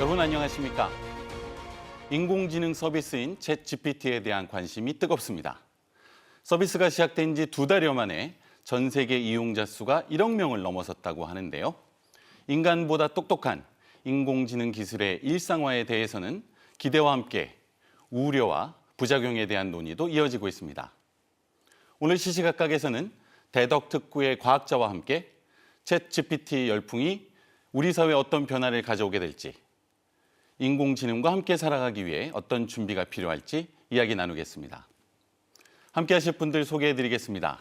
여러분 안녕하십니까? 인공지능 서비스인 챗GPT에 대한 관심이 뜨겁습니다. 서비스가 시작된 지 2달여 만에 전 세계 이용자 수가 1억 명을 넘어섰다고 하는데요. 인간보다 똑똑한 인공지능 기술의 일상화에 대해서는 기대와 함께 우려와 부작용에 대한 논의도 이어지고 있습니다. 오늘 시시각각에서는 대덕특구의 과학자와 함께 챗GPT 열풍이 우리 사회에 어떤 변화를 가져오게 될지, 인공지능과 함께 살아가기 위해 어떤 준비가 필요할지 이야기 나누겠습니다. 함께 하실 분들 소개해드리겠습니다.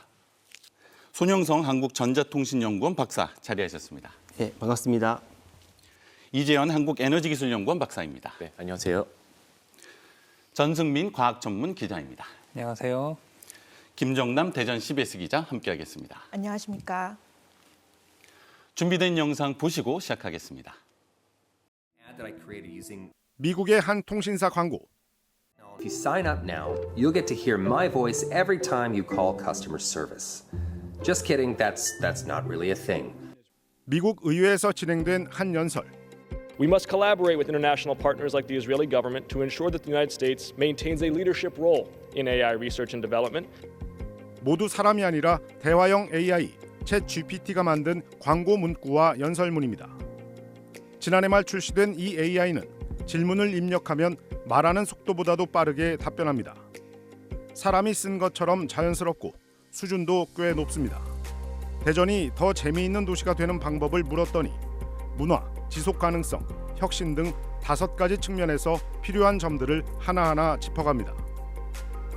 손영성 한국전자통신연구원 박사 자리하셨습니다. 네, 반갑습니다. 이재현 한국에너지기술연구원 박사입니다. 네, 안녕하세요. 전승민 과학전문 기자입니다. 안녕하세요. 김정남 대전 CBS 기자 함께하겠습니다. 안녕하십니까. 준비된 영상 보시고 시작하겠습니다. 미국의 한 통신사 광고. If you sign up now, you'll get to hear my voice every time you call customer service. Just kidding, that's not really a thing. 미국 의회에서 진행된 한 연설. We must collaborate with international partners like the Israeli government to ensure that the United States maintains a leadership role in AI research and development. 모두 사람이 아니라 대화형 AI, 챗GPT가 만든 광고 문구와 연설문입니다. 지난해 말 출시된 이 AI는 질문을 입력하면 말하는 속도보다도 빠르게 답변합니다. 사람이 쓴 것처럼 자연스럽고 수준도 꽤 높습니다. 대전이 더 재미있는 도시가 되는 방법을 물었더니 문화, 지속 가능성, 혁신 등 5가지 측면에서 필요한 점들을 하나하나 짚어갑니다.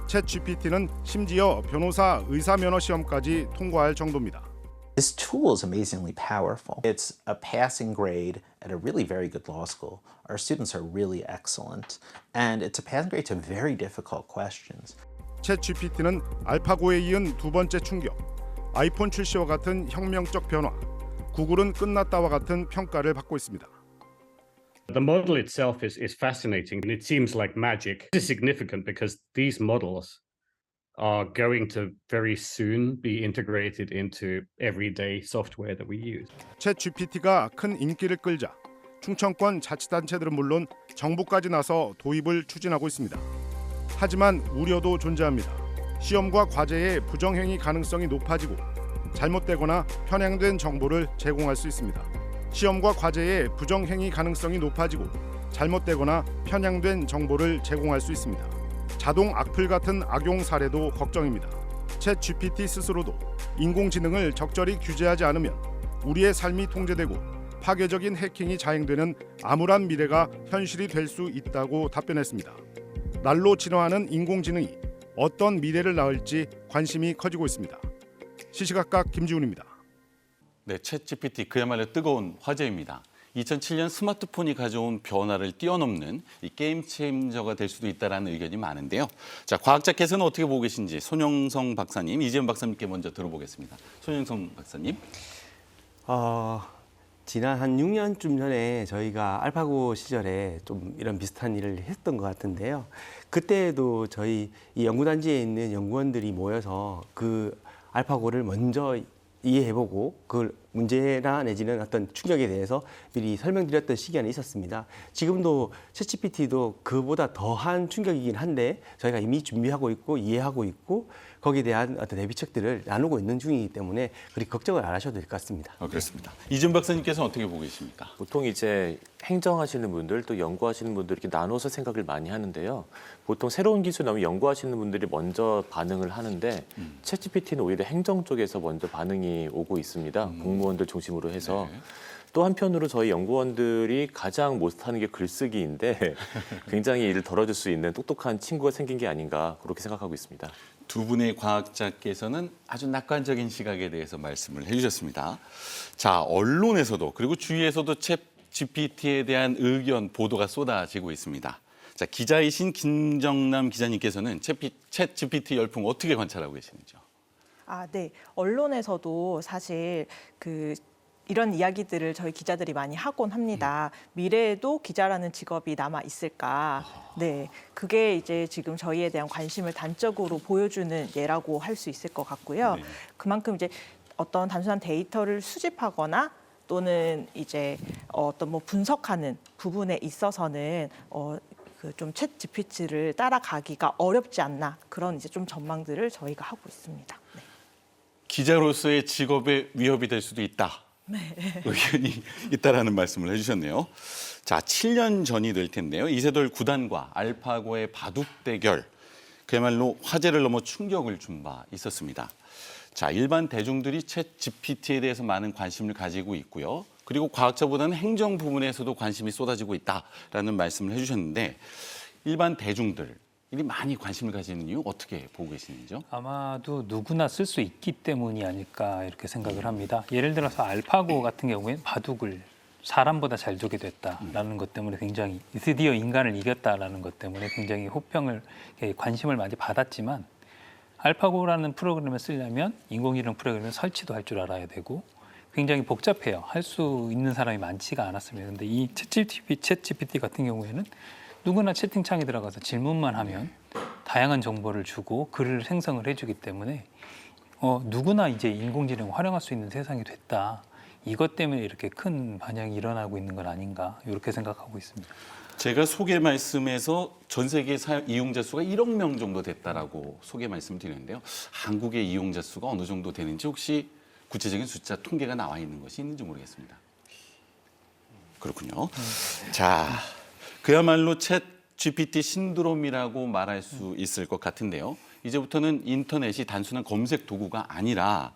챗GPT는 심지어 변호사 의사 면허 시험까지 통과할 정도입니다. This tool is amazingly powerful. It's a passing grade at a really very good law school. Our students are really excellent. And it's a passing grade to very difficult questions. 챗GPT는 알파고에 이은 2번째 충격, 아이폰 출시와 같은 혁명적 변화, 구글은 끝났다와 같은 평가를 받고 있습니다. The model itself is fascinating and it seems like magic. This is significant because these models are going to very soon be integrated into everyday software that we use. 챗GPT가 큰 인기를 끌자 충청권 자치단체들은 물론 정부까지 나서 도입을 추진하고 있습니다. 하지만 우려도 존재합니다. 시험과 과제의 부정행위 가능성이 높아지고 잘못되거나 편향된 정보를 제공할 수 있습니다. 시험과 과제의 부정행위 가능성이 높아지고 잘못되거나 편향된 정보를 제공할 수 있습니다. 자동 악플 같은 악용 사례도 걱정입니다. 챗GPT 스스로도 인공지능을 적절히 규제하지 않으면 우리의 삶이 통제되고 파괴적인 해킹이 자행되는 암울한 미래가 현실이 될 수 있다고 답변했습니다. 날로 진화하는 인공지능이 어떤 미래를 낳을지 관심이 커지고 있습니다. 시시각각 김지훈입니다. 네, 챗GPT 그야말로 뜨거운 화제입니다. 2007년 스마트폰이 가져온 변화를 뛰어넘는 이 게임 체인저가 될 수도 있다는 의견이 많은데요. 자, 과학자께서는 어떻게 보고 계신지 손영성 박사님, 이재현 박사님께 먼저 들어보겠습니다. 손영성 박사님. 지난 한 6년쯤 전에 저희가 알파고 시절에 좀 이런 비슷한 일을 했던 것 같은데요. 그때도 저희 이 연구단지에 있는 연구원들이 모여서 그 알파고를 먼저 이해해보고 그 문제나 내지는 어떤 충격에 대해서 미리 설명드렸던 시기가 있었습니다. 지금도 챗GPT도 그보다 더한 충격이긴 한데 저희가 이미 준비하고 있고 이해하고 있고 거기에 대한 어떤 대비책들을 나누고 있는 중이기 때문에 그리 걱정을 안 하셔도 될 것 같습니다. 그렇습니다. 이재현 박사님께서는 어떻게 보고 계십니까? 보통 이제 행정하시는 분들 또 연구하시는 분들 이렇게 나눠서 생각을 많이 하는데요. 보통 새로운 기술 나오면 연구하시는 분들이 먼저 반응을 하는데 챗GPT는 오히려 행정 쪽에서 먼저 반응이 오고 있습니다. 공무원들 중심으로 해서. 네. 또 한편으로 저희 연구원들이 가장 못하는 게 글쓰기인데 굉장히 일을 덜어줄 수 있는 똑똑한 친구가 생긴 게 아닌가 그렇게 생각하고 있습니다. 두 분의 과학자께서는 아주 낙관적인 시각에 대해서 말씀을 해주셨습니다. 자, 언론에서도 그리고 주위에서도 챗GPT에 대한 의견, 보도가 쏟아지고 있습니다. 자, 기자이신 김정남 기자님께서는 챗GPT 열풍 어떻게 관찰하고 계시는지요? 네. 언론에서도 사실 이런 이야기들을 저희 기자들이 많이 하곤 합니다. 미래에도 기자라는 직업이 남아 있을까? 네, 그게 이제 지금 저희에 대한 관심을 단적으로 보여주는 예라고 할 수 있을 것 같고요. 네. 그만큼 이제 어떤 단순한 데이터를 수집하거나 또는 이제 어떤 뭐 분석하는 부분에 있어서는 그 좀 챗 GPT를 따라가기가 어렵지 않나 그런 이제 좀 전망들을 저희가 하고 있습니다. 네. 기자로서의 직업에 위협이 될 수도 있다. 의견이 있다라는 말씀을 해주셨네요. 자, 7년 전이 될 텐데요. 이세돌 구단과 알파고의 바둑 대결, 그야말로 화제를 넘어 충격을 준 바 있었습니다. 자, 일반 대중들이 챗 GPT에 대해서 많은 관심을 가지고 있고요. 그리고 과학자보다는 행정 부분에서도 관심이 쏟아지고 있다라는 말씀을 해주셨는데 일반 대중들이 많이 관심을 가지는 이유 어떻게 보고 계시는지요? 아마도 누구나 쓸 수 있기 때문이 아닐까 이렇게 생각을 합니다. 예를 들어서 알파고 같은 경우에는 바둑을 사람보다 잘 두게 됐다라는 것 때문에 굉장히 드디어 인간을 이겼다라는 것 때문에 굉장히 호평을 관심을 많이 받았지만 알파고라는 프로그램을 쓰려면 인공지능 프로그램을 설치도 할 줄 알아야 되고 굉장히 복잡해요. 할 수 있는 사람이 많지가 않았습니다. 그런데 이 챗 GPT 같은 경우에는 누구나 채팅창에 들어가서 질문만 하면 다양한 정보를 주고 글을 생성을 해주기 때문에 누구나 이제 인공지능을 활용할 수 있는 세상이 됐다. 이것 때문에 이렇게 큰 반향이 일어나고 있는 건 아닌가 이렇게 생각하고 있습니다. 제가 소개 말씀에서 전 세계 이용자 수가 1억 명 정도 됐다라고 소개 말씀을 드리는데요. 한국의 이용자 수가 어느 정도 되는지 혹시 구체적인 숫자 통계가 나와 있는 것이 있는지 모르겠습니다. 그렇군요. 자, 그야말로 챗 GPT 신드롬이라고 말할 수 있을 것 같은데요. 이제부터는 인터넷이 단순한 검색 도구가 아니라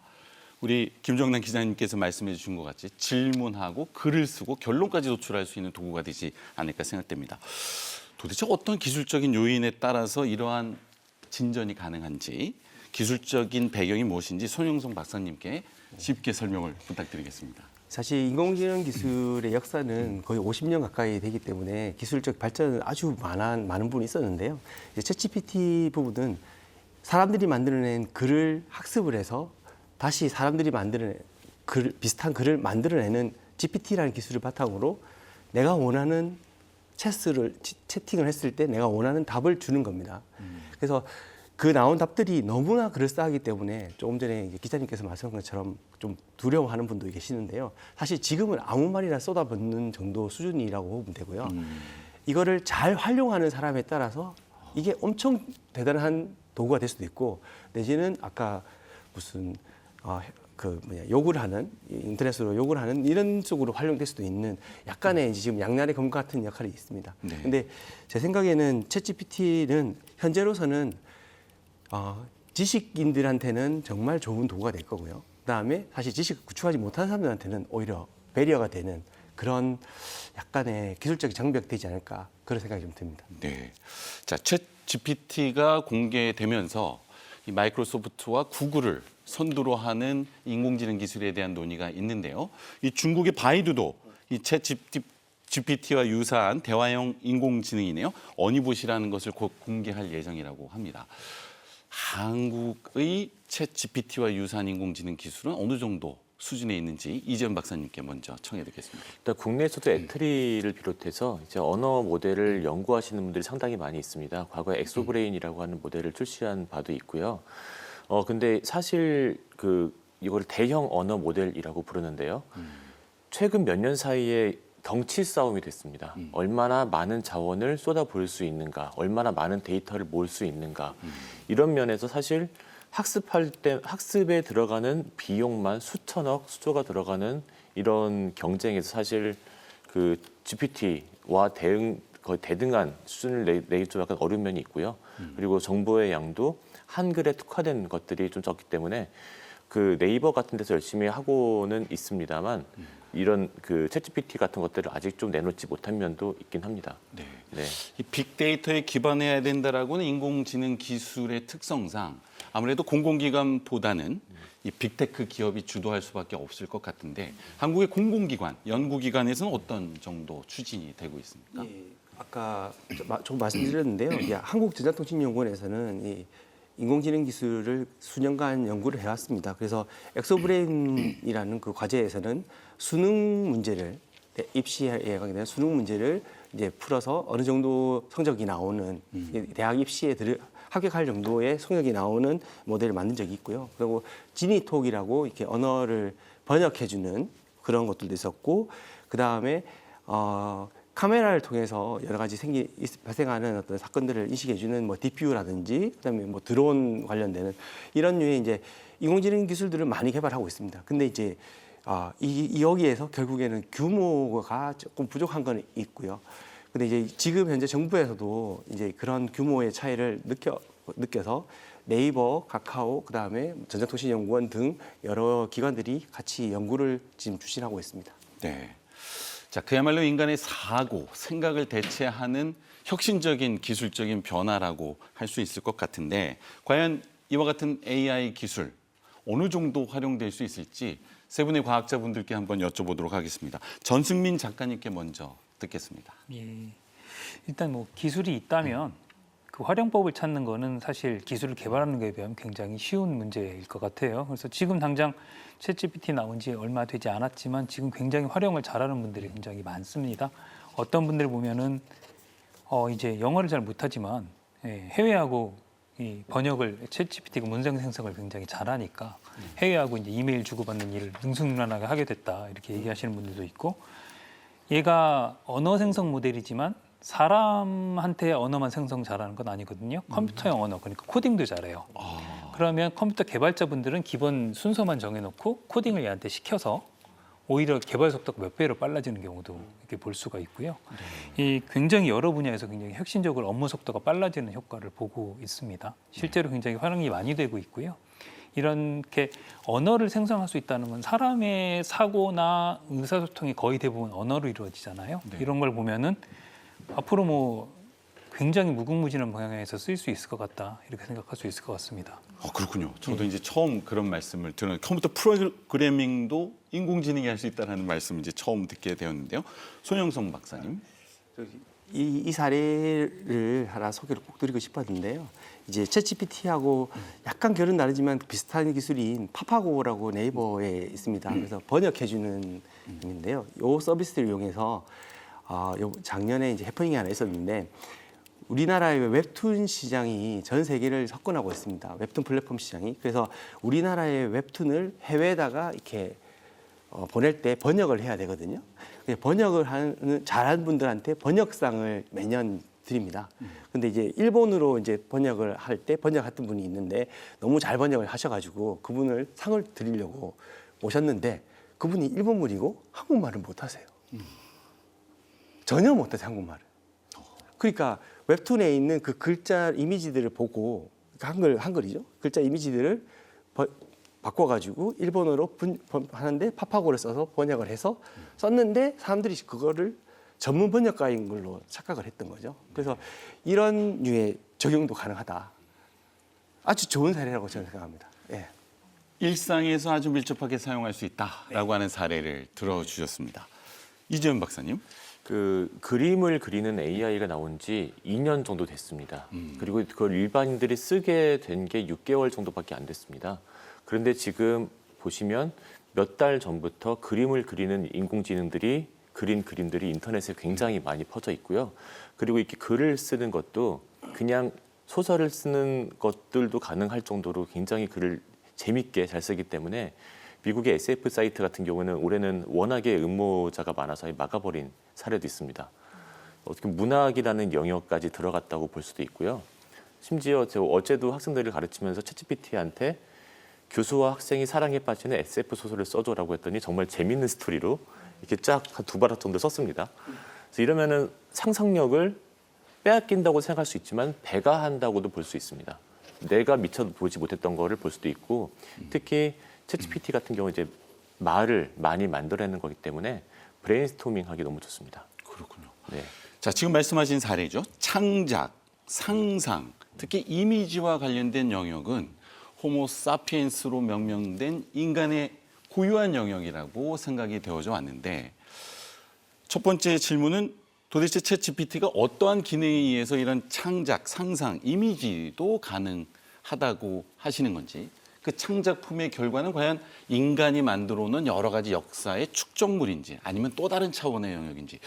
우리 김정남 기자님께서 말씀해 주신 것 같이 질문하고 글을 쓰고 결론까지 도출할 수 있는 도구가 되지 않을까 생각됩니다. 도대체 어떤 기술적인 요인에 따라서 이러한 진전이 가능한지 기술적인 배경이 무엇인지 손영성 박사님께 쉽게 설명을 부탁드리겠습니다. 사실 인공지능 기술의 역사는 거의 50년 가까이 되기 때문에 기술적 발전은 아주 많은 부분이 있었는데요. 챗 GPT 부분은 사람들이 만들어낸 글을 학습을 해서 다시 사람들이 만들어낸 비슷한 글을 만들어내는 GPT라는 기술을 바탕으로 내가 원하는 채팅을 했을 때 내가 원하는 답을 주는 겁니다. 그래서 그 나온 답들이 너무나 그럴싸하기 때문에 조금 전에 기자님께서 말씀한 것처럼 좀 두려워하는 분도 계시는데요. 사실 지금은 아무 말이나 쏟아붓는 정도 수준이라고 보면 되고요. 이거를 잘 활용하는 사람에 따라서 이게 엄청 대단한 도구가 될 수도 있고 내지는 아까 무슨 욕을 하는 인터넷으로 욕을 하는 이런 쪽으로 활용될 수도 있는 약간의 지금 양날의 검 같은 역할이 있습니다. 근데 제 생각에는 챗GPT는 현재로서는 지식인들한테는 정말 좋은 도구가 될 거고요. 그다음에 사실 지식을 구축하지 못한 사람들한테는 오히려 배리어가 되는 그런 약간의 기술적인 장벽이 되지 않을까 그런 생각이 좀 듭니다. 네, 자, 챗 GPT가 공개되면서 이 마이크로소프트와 구글을 선두로 하는 인공지능 기술에 대한 논의가 있는데요. 이 중국의 바이두도 이 챗 GPT와 유사한 대화형 인공지능이네요. 어니봇이라는 것을 곧 공개할 예정이라고 합니다. 한국의 챗 GPT와 유사한 인공지능 기술은 어느 정도 수준에 있는지 이재현 박사님께 먼저 청해 듣겠습니다. 일단 국내에서도 에트리를 비롯해서 이제 언어 모델을 연구하시는 분들이 상당히 많이 있습니다. 과거에 엑소브레인이라고 하는 모델을 출시한 바도 있고요. 근데 사실 이걸 대형 언어 모델이라고 부르는데요. 최근 몇 년 사이에 덩치 싸움이 됐습니다. 얼마나 많은 자원을 쏟아부을 수 있는가, 얼마나 많은 데이터를 모을 수 있는가. 이런 면에서 사실 학습에 들어가는 비용만 수천억, 수조가 들어가는 이런 경쟁에서 사실 그 GPT와 거의 대등한 수준을 내기 좀 약간 어려운 면이 있고요. 그리고 정보의 양도 한글에 특화된 것들이 좀 적기 때문에 그 네이버 같은 데서 열심히 하고는 있습니다만 이런 그 챗GPT 같은 것들을 아직 좀 내놓지 못한 면도 있긴 합니다. 네. 네. 이 빅데이터에 기반해야 된다라고는 인공지능 기술의 특성상 아무래도 공공기관보다는 이 빅테크 기업이 주도할 수밖에 없을 것 같은데 한국의 공공기관, 연구기관에서는 어떤 정도 추진이 되고 있습니까? 예, 아까 조금 말씀드렸는데요. 한국전자통신연구원에서는 이 인공지능 기술을 수년간 연구를 해왔습니다. 그래서 엑소브레인이라는 그 과제에서는 수능 문제를 입시에 관계된 수능 문제를 이제 풀어서 어느 정도 성적이 나오는 대학 입시에 합격할 정도의 성적이 나오는 모델을 만든 적이 있고요. 그리고 지니톡이라고 이렇게 언어를 번역해주는 그런 것들도 있었고 그다음에 카메라를 통해서 여러 가지 발생하는 어떤 사건들을 인식해주는 뭐 DPU라든지 그다음에 뭐 드론 관련되는 이런 류의 이제 인공지능 기술들을 많이 개발하고 있습니다. 근데 이제 여기에서 결국에는 규모가 조금 부족한 건 있고요. 근데 이제 지금 현재 정부에서도 이제 그런 규모의 차이를 느껴서 네이버, 카카오, 그다음에 전자통신연구원 등 여러 기관들이 같이 연구를 지금 추진하고 있습니다. 네. 자, 그야말로 인간의 사고, 생각을 대체하는 혁신적인 기술적인 변화라고 할 수 있을 것 같은데 과연 이와 같은 AI 기술 어느 정도 활용될 수 있을지 세 분의 과학자분들께 한번 여쭤보도록 하겠습니다. 전승민 작가님께 먼저 듣겠습니다. 예. 일단 뭐 기술이 있다면 그 활용법을 찾는 거는 사실 기술을 개발하는 것에 비하면 굉장히 쉬운 문제일 것 같아요. 그래서 지금 당장 챗GPT 나온 지 얼마 되지 않았지만 지금 굉장히 활용을 잘하는 분들이 굉장히 많습니다. 어떤 분들 보면은 이제 영어를 잘 못하지만 해외하고 이 번역을 챗GPT가 문장 생성을 굉장히 잘하니까 해외하고 이제 이메일 주고받는 일을 능수능란하게 하게 됐다 이렇게 얘기하시는 분들도 있고 얘가 언어 생성 모델이지만 사람한테 언어만 생성 잘하는 건 아니거든요. 컴퓨터형 언어, 그러니까 코딩도 잘해요. 그러면 컴퓨터 개발자분들은 기본 순서만 정해놓고 코딩을 얘한테 시켜서 오히려 개발 속도가 몇 배로 빨라지는 경우도 이렇게 볼 수가 있고요. 이 굉장히 여러 분야에서 굉장히 혁신적으로 업무 속도가 빨라지는 효과를 보고 있습니다. 실제로 굉장히 활용이 많이 되고 있고요. 이렇게 언어를 생성할 수 있다는 건 사람의 사고나 의사소통이 거의 대부분 언어로 이루어지잖아요. 네. 이런 걸 보면은 앞으로 뭐 굉장히 무궁무진한 방향에서 쓰일 수 있을 것 같다 이렇게 생각할 수 있을 것 같습니다. 그렇군요. 저도 이제 처음 그런 말씀을 들은 컴퓨터 프로그래밍도 인공지능이 할 수 있다는 말씀 이제 처음 듣게 되었는데요. 손영성 박사님. 이 사례를 하나 소개를 꼭 드리고 싶었는데요. 이제 챗GPT하고 약간 결은 다르지만 비슷한 기술인 파파고라고 네이버에 있습니다. 그래서 번역해주는 인데요. 이 서비스를 이용해서 작년에 이제 해프닝이 하나 있었는데 우리나라의 웹툰 시장이 전 세계를 석권하고 있습니다. 웹툰 플랫폼 시장이. 그래서 우리나라의 웹툰을 해외에다가 이렇게 보낼 때 번역을 해야 되거든요. 번역을 잘하는 분들한테 번역상을 매년 드립니다. 근데 이제 일본으로 이제 번역을 할 때 번역했던 분이 있는데 너무 잘 번역을 하셔가지고 그분을 상을 드리려고 오셨는데 그분이 일본물이고 한국말을 못하세요. 전혀 못하세요, 한국말을. 그러니까 웹툰에 있는 그 글자 이미지들을 보고 한글이죠. 글자 이미지들을 바꿔가지고 일본어로 하는데 파파고를 써서 번역을 해서 썼는데 사람들이 그거를 전문 번역가인 걸로 착각을 했던 거죠. 그래서 이런 류의 적용도 가능하다. 아주 좋은 사례라고 저는 생각합니다. 예. 일상에서 아주 밀접하게 사용할 수 있다라고 하는 사례를 들어주셨습니다. 이재훈 박사님. 그 그림을 그리는 AI가 나온 지 2년 정도 됐습니다. 그리고 그걸 일반인들이 쓰게 된 게 6개월 정도밖에 안 됐습니다. 그런데 지금 보시면 몇 달 전부터 그림을 그리는 인공지능들이 그린 그림들이 인터넷에 굉장히 많이 퍼져 있고요. 그리고 이렇게 글을 쓰는 것도 그냥 소설을 쓰는 것들도 가능할 정도로 굉장히 글을 재밌게 잘 쓰기 때문에 미국의 SF 사이트 같은 경우는 올해는 워낙에 음모자가 많아서 막아버린 사례도 있습니다. 어떻게 문학이라는 영역까지 들어갔다고 볼 수도 있고요. 심지어 제가 어제도 학생들을 가르치면서 챗GPT한테 교수와 학생이 사랑에 빠지는 SF 소설을 써줘라고 했더니 정말 재밌는 스토리로 이렇게 쫙 한 2바닥 정도 썼습니다. 그래서 이러면은 상상력을 빼앗긴다고 생각할 수 있지만 배가한다고도 볼 수 있습니다. 내가 미처 보지 못했던 거를 볼 수도 있고 특히 챗GPT 같은 경우 이제 말을 많이 만들어내는 거기 때문에 브레인스토밍하기 너무 좋습니다. 그렇군요. 네. 자, 지금 말씀하신 사례죠. 창작, 상상, 특히 이미지와 관련된 영역은 호모 사피엔스로 명명된 인간의 고유한 영역이라고 생각이 되어져 왔는데 첫 번째 질문은 도대체 챗GPT가 어떠한 기능에 의해서 이런 창작, 상상, 이미지도 가능하다고 하시는 건지 그 창작품의 결과는 과연 인간이 만들어 놓은 여러 가지 역사의 축적물인지 아니면 또 다른 차원의 영역인지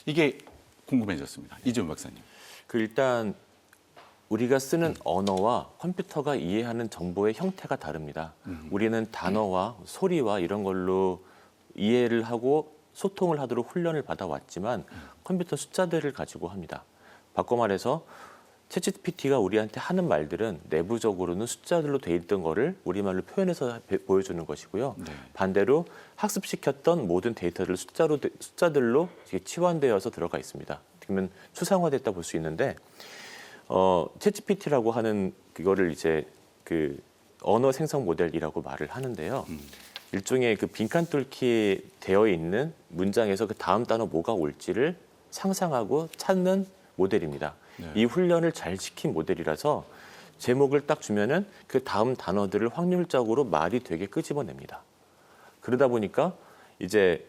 이게 궁금해졌습니다. 이재훈 박사님. 그 일단 우리가 쓰는 언어와 컴퓨터가 이해하는 정보의 형태가 다릅니다. 우리는 단어와 소리와 이런 걸로 이해를 하고 소통을 하도록 훈련을 받아왔지만 컴퓨터 숫자들을 가지고 합니다. 바꿔 말해서 챗GPT가 우리한테 하는 말들은 내부적으로는 숫자들로 돼 있던 거를 우리말로 표현해서 보여주는 것이고요. 네. 반대로 학습시켰던 모든 데이터를 숫자들로 치환되어서 들어가 있습니다. 그러면 추상화됐다 볼 수 있는데 챗GPT라고 하는 그거를 이제 그 언어 생성 모델이라고 말을 하는데요. 일종의 그 빈칸 뚫기에 되어 있는 문장에서 그 다음 단어 뭐가 올지를 상상하고 찾는 모델입니다. 네. 이 훈련을 잘 시킨 모델이라서 제목을 딱 주면은 그 다음 단어들을 확률적으로 말이 되게 끄집어냅니다. 그러다 보니까 이제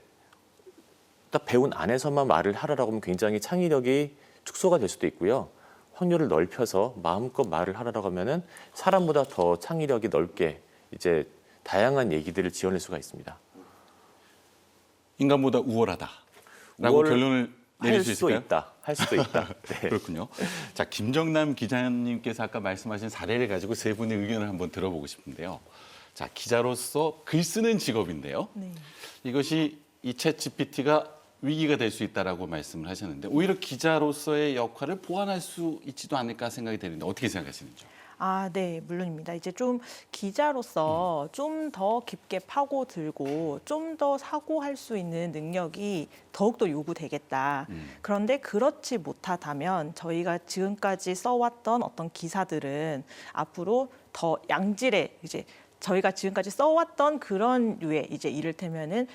딱 배운 안에서만 말을 하라라고 하면 굉장히 창의력이 축소가 될 수도 있고요. 확률을 넓혀서 마음껏 말을 하라라고 하면은 사람보다 더 창의력이 넓게 이제 다양한 얘기들을 지어낼 수가 있습니다. 인간보다 우월하다라고 우월을 결론을 내릴 할 수 수도 있을까요? 있다. 할 수도 있다. 네. 그렇군요. 자, 김정남 기자님께서 아까 말씀하신 사례를 가지고 세 분의 의견을 한번 들어보고 싶은데요. 자, 기자로서 글 쓰는 직업인데요. 네. 이것이 이 챗GPT가 위기가 될 수 있다라고 말씀을 하셨는데 오히려 기자로서의 역할을 보완할 수 있지도 않을까 생각이 되는데 어떻게 생각하시는지요? 아, 네, 물론입니다. 이제 좀 기자로서 좀 더 깊게 파고들고 좀 더 사고할 수 있는 능력이 더욱더 요구되겠다. 그런데 그렇지 못하다면 저희가 지금까지 써왔던 어떤 기사들은 앞으로 더 양질의 이제 저희가 지금까지 써왔던 그런 류의 이제 이를테면은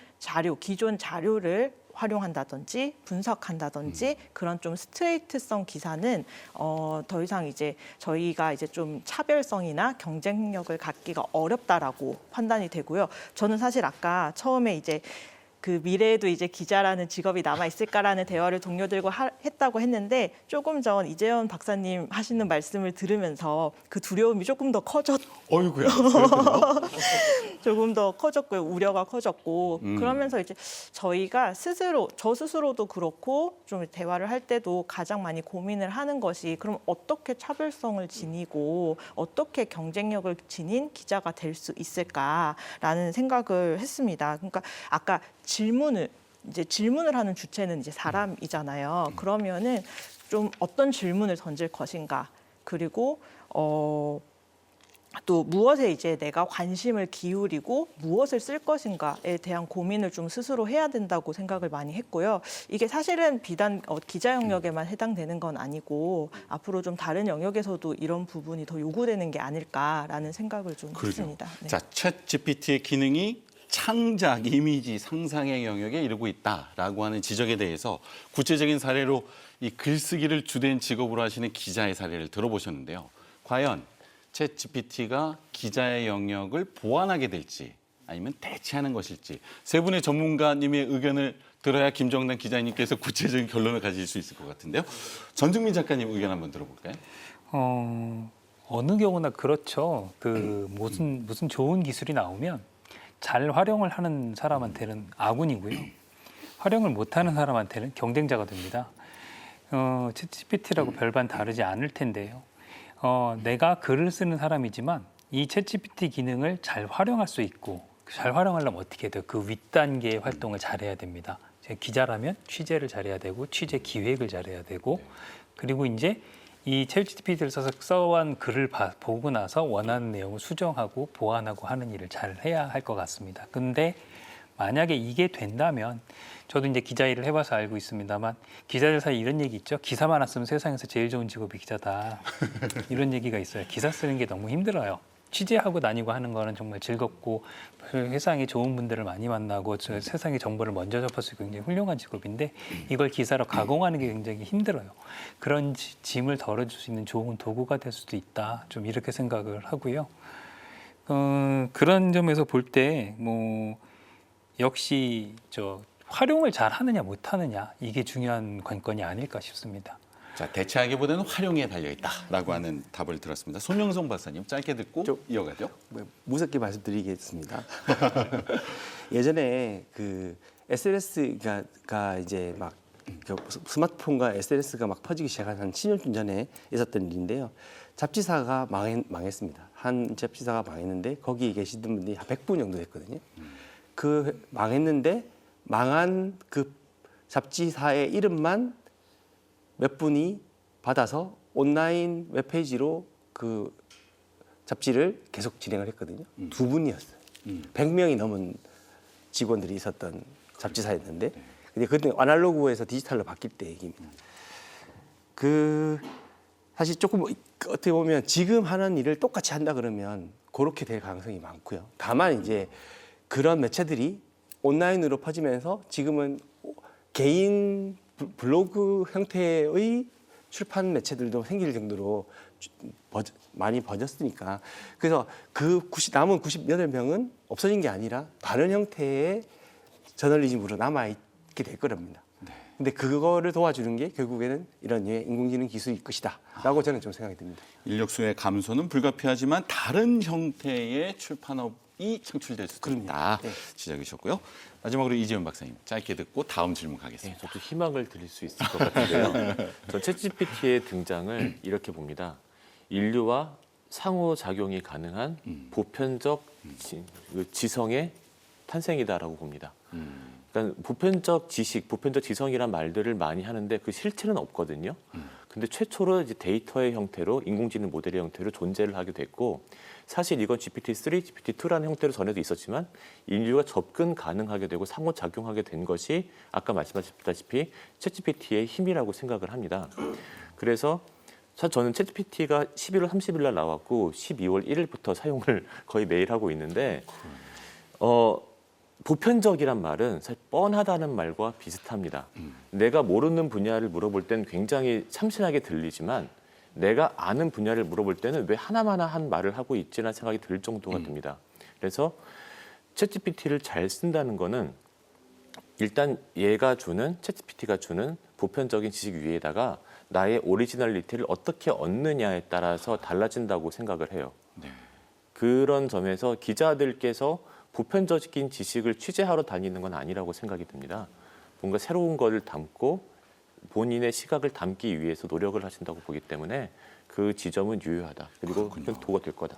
기존 자료를 활용한다든지 분석한다든지 그런 좀 스트레이트성 기사는 더 이상 이제 저희가 이제 좀 차별성이나 경쟁력을 갖기가 어렵다라고 판단이 되고요. 저는 사실 아까 처음에 이제 그 미래에도 이제 기자라는 직업이 남아 있을까라는 대화를 동료들과 했다고 했는데 조금 전 이재현 박사님 하시는 말씀을 들으면서 그 두려움이 조금 더 어이구야. 그렇군요. 조금 더 커졌고요. 우려가 커졌고 그러면서 이제 저희가 저 스스로도 그렇고 좀 대화를 할 때도 가장 많이 고민을 하는 것이 그럼 어떻게 차별성을 지니고 어떻게 경쟁력을 지닌 기자가 될 수 있을까라는 생각을 했습니다. 그러니까 아까 질문을 하는 주체는 이제 사람이잖아요. 그러면은 좀 어떤 질문을 던질 것인가 그리고 또 무엇에 이제 내가 관심을 기울이고 무엇을 쓸 것인가에 대한 고민을 좀 스스로 해야 된다고 생각을 많이 했고요. 이게 사실은 비단 기자 영역에만 해당되는 건 아니고 앞으로 좀 다른 영역에서도 이런 부분이 더 요구되는 게 아닐까라는 생각을 좀 했습니다. 네. 자, 챗GPT의 기능이 창작, 이미지, 상상의 영역에 이르고 있다라고 하는 지적에 대해서 구체적인 사례로 이 글쓰기를 주된 직업으로 하시는 기자의 사례를 들어보셨는데요. 과연 챗GPT가 기자의 영역을 보완하게 될지 아니면 대체하는 것일지 세 분의 전문가님의 의견을 들어야 김정남 기자님께서 구체적인 결론을 가질 수 있을 것 같은데요. 전증민 작가님 의견 한번 들어볼까요? 어느 경우나 그렇죠. 그 무슨 좋은 기술이 나오면 잘 활용을 하는 사람한테는 아군이고요. 활용을 못하는 사람한테는 경쟁자가 됩니다. 챗GPT라고 별반 다르지 않을 텐데요. 내가 글을 쓰는 사람이지만 이 챗GPT 기능을 잘 활용할 수 있고 잘 활용하려면 어떻게 해야 돼요? 그 윗단계의 활동을 잘해야 됩니다. 기자라면 취재를 잘해야 되고 취재 기획을 잘해야 되고 그리고 이제 이 챗GPT를 써온 글을 보고 나서 원하는 내용을 수정하고 보완하고 하는 일을 잘 해야 할 것 같습니다. 근데 만약에 이게 된다면 저도 이제 기자 일을 해봐서 알고 있습니다만 기자들 사이 이런 얘기 있죠. 기사만 안 쓰면 세상에서 제일 좋은 직업이 기자다. 이런 얘기가 있어요. 기사 쓰는 게 너무 힘들어요. 취재하고 다니고 하는 거는 정말 즐겁고 세상에 좋은 분들을 많이 만나고 세상의 정보를 먼저 접할 수 있고 굉장히 훌륭한 직업인데 이걸 기사로 가공하는 게 굉장히 힘들어요. 그런 짐을 덜어줄 수 있는 좋은 도구가 될 수도 있다. 좀 이렇게 생각을 하고요. 그런 점에서 볼 때 뭐 역시 활용을 잘 하느냐 못 하느냐 이게 중요한 관건이 아닐까 싶습니다. 자, 대체하기보다는 활용에 달려있다라고 하는 답을 들었습니다. 손영성 박사님 짧게 듣고 이어가죠. 무섭게 말씀드리겠습니다. 예전에 그 SNS가 이제 막 스마트폰과 SNS가 막 퍼지기 시작한 한 10년쯤 전에 있었던 일인데요. 잡지사가 망했습니다. 한 잡지사가 망했는데 거기 계시던 분들이 한 100분 정도 됐거든요. 그 망했는데 망한 그 잡지사의 이름만 몇 분이 받아서 온라인 웹페이지로 그 잡지를 계속 진행을 했거든요. 두 분이었어요. 100명이 넘은 직원들이 있었던 잡지사였는데 근데 그때 아날로그에서 디지털로 바뀔 때 얘기입니다. 그 사실 조금 어떻게 보면 지금 하는 일을 똑같이 한다 그러면 그렇게 될 가능성이 많고요. 다만 이제 그런 매체들이 온라인으로 퍼지면서 지금은 개인 블로그 형태의 출판 매체들도 생길 정도로 많이 번졌으니까 그래서 그 남은 98명은 없어진 게 아니라 다른 형태의 저널리즘으로 남아있게 될 거랍니다. 근데 그거를 도와주는 게 결국에는 이런 인공지능 기술일 것이다 라고 저는 좀 생각이 듭니다. 인력수의 감소는 불가피하지만 다른 형태의 출판업이 창출될 수도 있다. 네. 지적이셨고요. 마지막으로 이재훈 박사님 짧게 듣고 다음 질문 가겠습니다. 저도 희망을 드릴 수 있을 것 같은데요. 전 챗GPT의 등장을 이렇게 봅니다. 인류와 상호작용이 가능한 보편적 지성의 탄생이다라고 봅니다. 그러니까 보편적 지식, 보편적 지성이란 말들을 많이 하는데 그 실체는 없거든요. 근데 최초로 이제 데이터의 형태로 인공지능 모델의 형태로 존재를 하게 됐고 사실 이건 GPT-3, GPT-2라는 형태로 전에도 있었지만 인류가 접근 가능하게 되고 상호작용하게 된 것이 아까 말씀하셨다시피 챗GPT의 힘이라고 생각을 합니다. 그래서 저는 챗GPT가 11월 30일 날 나왔고 12월 1일부터 사용을 거의 매일 하고 있는데 보편적이란 말은 사실 뻔하다는 말과 비슷합니다. 내가 모르는 분야를 물어볼 땐 굉장히 참신하게 들리지만 내가 아는 분야를 물어볼 때는 왜 하나마나 한 말을 하고 있지라는 생각이 들 정도가 듭니다. 그래서 챗GPT를 잘 쓴다는 거는 일단 챗GPT가 주는 보편적인 지식 위에다가 나의 오리지널리티를 어떻게 얻느냐에 따라서 달라진다고 생각을 해요. 네. 그런 점에서 기자들께서 보편적인 지식을 취재하러 다니는 건 아니라고 생각이 듭니다. 뭔가 새로운 것을 담고 본인의 시각을 담기 위해서 노력을 하신다고 보기 때문에 그 지점은 유효하다. 그리고 도가 될 거다.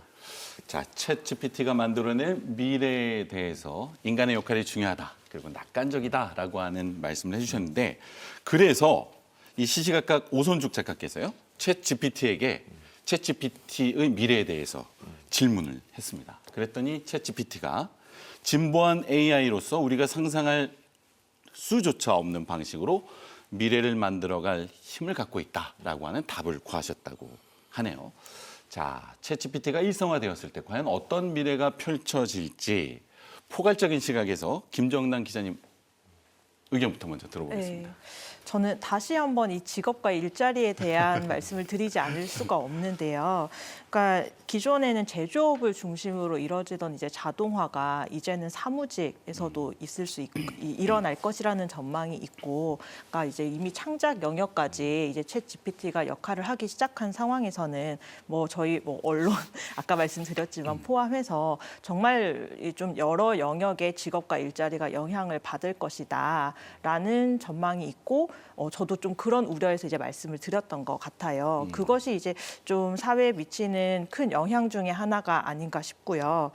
자, 챗GPT가 만들어낸 미래에 대해서 인간의 역할이 중요하다. 그리고 낙관적이다라고 하는 말씀을 해주셨는데 그래서 이 시시각각 오손죽 작가께서요. 챗GPT에게 챗GPT의 미래에 대해서 질문을 했습니다. 그랬더니 챗GPT가 진보한 AI로서 우리가 상상할 수조차 없는 방식으로 미래를 만들어갈 힘을 갖고 있다라고 하는 답을 구하셨다고 하네요. 자, 챗GPT가 일상화되었을 때 과연 어떤 미래가 펼쳐질지 포괄적인 시각에서 김정남 기자님 의견부터 먼저 들어보겠습니다. 네. 저는 다시 한번 이 직업과 일자리에 대한 말씀을 드리지 않을 수가 없는데요. 그러니까 기존에는 제조업을 중심으로 이뤄지던 이제 자동화가 이제는 사무직에서도 있을 수 있고 일어날 것이라는 전망이 있고, 그러니까 이제 이미 창작 영역까지 이제 챗GPT가 역할을 하기 시작한 상황에서는 저희 언론 아까 말씀드렸지만 포함해서 정말 좀 여러 영역의 직업과 일자리가 영향을 받을 것이다라는 전망이 있고. 저도 좀 그런 우려에서 이제 말씀을 드렸던 것 같아요. 그것이 이제 좀 사회에 미치는 큰 영향 중에 하나가 아닌가 싶고요.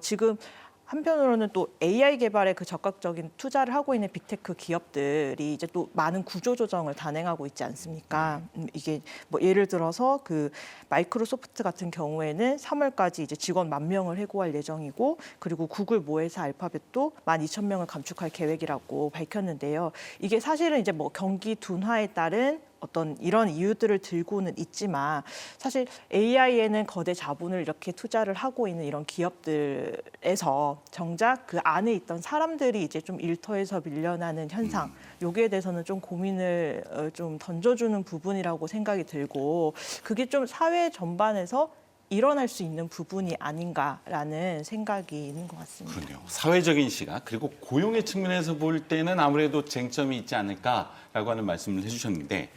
지금 한편으로는 또 AI 개발에 그 적극적인 투자를 하고 있는 빅테크 기업들이 이제 또 많은 구조조정을 단행하고 있지 않습니까? 이게 예를 들어서 그 마이크로소프트 같은 경우에는 3월까지 이제 직원 10,000명을 해고할 예정이고, 그리고 구글 모회사 알파벳도 12,000명을 감축할 계획이라고 밝혔는데요. 이게 사실은 이제 경기 둔화에 따른 어떤 이런 이유들을 들고는 있지만 사실 AI에는 거대 자본을 이렇게 투자를 하고 있는 이런 기업들에서 정작 그 안에 있던 사람들이 이제 좀 일터에서 밀려나는 현상, 여기에 대해서는 좀 고민을 좀 던져주는 부분이라고 생각이 들고, 그게 좀 사회 전반에서 일어날 수 있는 부분이 아닌가라는 생각이 있는 것 같습니다. 그렇네요. 사회적인 시각 그리고 고용의 측면에서 볼 때는 아무래도 쟁점이 있지 않을까라고 하는 말씀을 해주셨는데,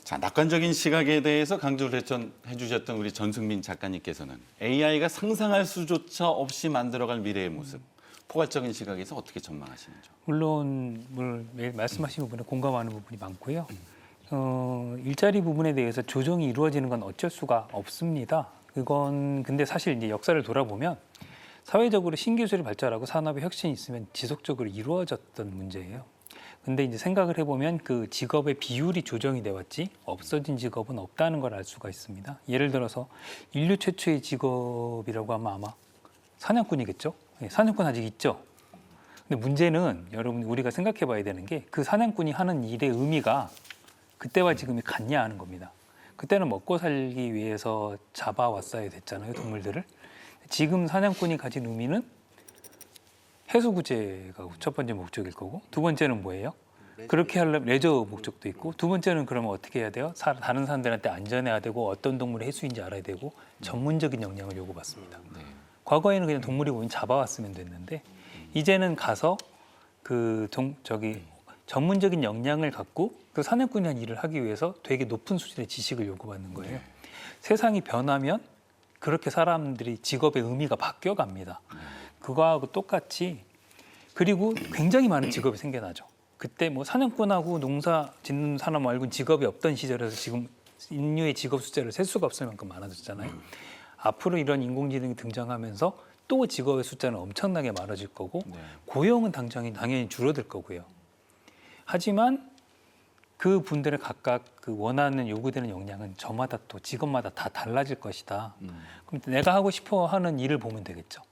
자, 낙관적인 시각에 대해서 강조를 해주셨던 우리 전승민 작가님께서는 AI가 상상할 수조차 없이 만들어갈 미래의 모습, 포괄적인 시각에서 어떻게 전망하시는지? 물론 말씀하신 부분에 공감하는 부분이 많고요. 일자리 부분에 대해서 조정이 이루어지는 건 어쩔 수가 없습니다. 그건 근데 사실 이제 역사를 돌아보면 사회적으로 신기술이 발달하고 산업의 혁신이 있으면 지속적으로 이루어졌던 문제예요. 근데 이제 생각을 해보면 그 직업의 비율이 조정이 돼 왔지 없어진 직업은 없다는 걸 알 수가 있습니다. 예를 들어서 인류 최초의 직업이라고 하면 아마 사냥꾼이겠죠? 네, 사냥꾼 아직 있죠? 근데 문제는 여러분 우리가 생각해 봐야 되는 게 그 사냥꾼이 하는 일의 의미가 그때와 지금이 같냐 하는 겁니다. 그때는 먹고 살기 위해서 잡아왔어야 됐잖아요, 동물들을. 지금 사냥꾼이 가진 의미는 해수구제가 첫 번째 목적일 거고 두 번째는 뭐예요? 그렇게 하려면 레저 목적도 있고 두 번째는 그러면 어떻게 해야 돼요? 다른 사람들한테 안전해야 되고 어떤 동물이 해수인지 알아야 되고 전문적인 역량을 요구받습니다. 과거에는 그냥 동물이 보면 잡아왔으면 됐는데 이제는 가서 전문적인 역량을 갖고 그 사냥꾼이 한 일을 하기 위해서 되게 높은 수준의 지식을 요구받는 거예요. 세상이 변하면 그렇게 사람들이 직업의 의미가 바뀌어갑니다. 그거하고 똑같이 그리고 굉장히 많은 직업이 생겨나죠. 그때 뭐 사냥꾼하고 농사 짓는 사람 말고는 직업이 없던 시절에서 지금 인류의 직업 숫자를 셀 수가 없을 만큼 많아졌잖아요. 앞으로 이런 인공지능이 등장하면서 또 직업의 숫자는 엄청나게 많아질 거고 고용은 당연히 줄어들 거고요. 하지만 그 분들의 각각 그 원하는 요구되는 역량은 저마다 또 직업마다 다 달라질 것이다. 그럼 내가 하고 싶어 하는 일을 보면 되겠죠.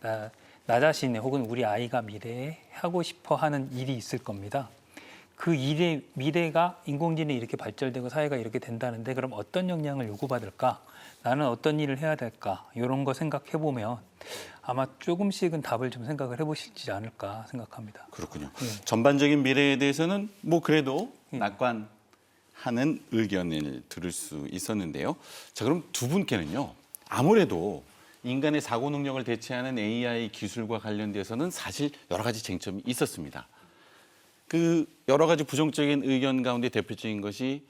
나 자신의 혹은 우리 아이가 미래에 하고 싶어 하는 일이 있을 겁니다. 그 일의 미래가 인공지능이 이렇게 발전되고 사회가 이렇게 된다는데 그럼 어떤 역량을 요구받을까? 나는 어떤 일을 해야 될까? 이런 거 생각해 보면 아마 조금씩은 답을 좀 생각을 해보시지 않을까 생각합니다. 그렇군요. 전반적인 미래에 대해서는 뭐 그래도 낙관하는 의견을 들을 수 있었는데요. 자, 그럼 두 분께는요. 아무래도 인간의 사고 능력을 대체하는 AI 기술과 관련돼서는 사실 여러 가지 쟁점이 있었습니다. 그 여러 가지 부정적인 의견 가운데 대표적인 것이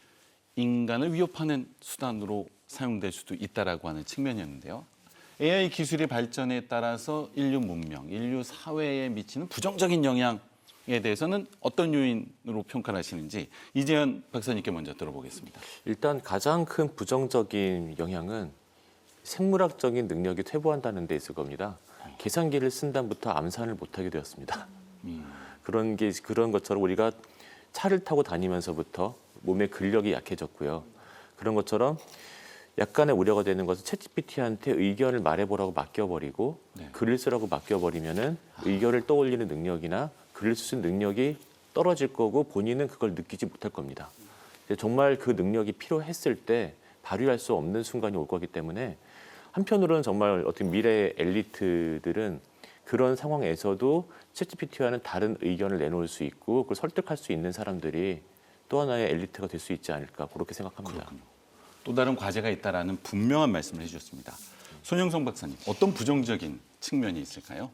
인간을 위협하는 수단으로 사용될 수도 있다라고 하는 측면이었는데요. AI 기술의 발전에 따라서 인류 문명, 인류 사회에 미치는 부정적인 영향에 대해서는 어떤 요인으로 평가를 하시는지 이재현 박사님께 먼저 들어보겠습니다. 일단 가장 큰 부정적인 영향은 생물학적인 능력이 퇴보한다는 데 있을 겁니다. 계산기를 쓴 다음부터 암산을 못하게 되었습니다. 그런 것처럼 우리가 차를 타고 다니면서부터 몸의 근력이 약해졌고요. 그런 것처럼 약간의 우려가 되는 것은 챗GPT한테 의견을 말해보라고 맡겨버리고 글을 쓰라고 맡겨버리면은 의견을 떠올리는 능력이나 글을 쓸 수 있는 능력이 떨어질 거고 본인은 그걸 느끼지 못할 겁니다. 정말 그 능력이 필요했을 때 발휘할 수 없는 순간이 올 거기 때문에 한편으로는 정말 어떻게 미래의 엘리트들은 그런 상황에서도 챗GPT와는 다른 의견을 내놓을 수 있고 그걸 설득할 수 있는 사람들이 또 하나의 엘리트가 될 수 있지 않을까 그렇게 생각합니다. 그렇군요. 또 다른 과제가 있다라는 분명한 말씀을 해주셨습니다. 손영성 박사님, 어떤 부정적인 측면이 있을까요?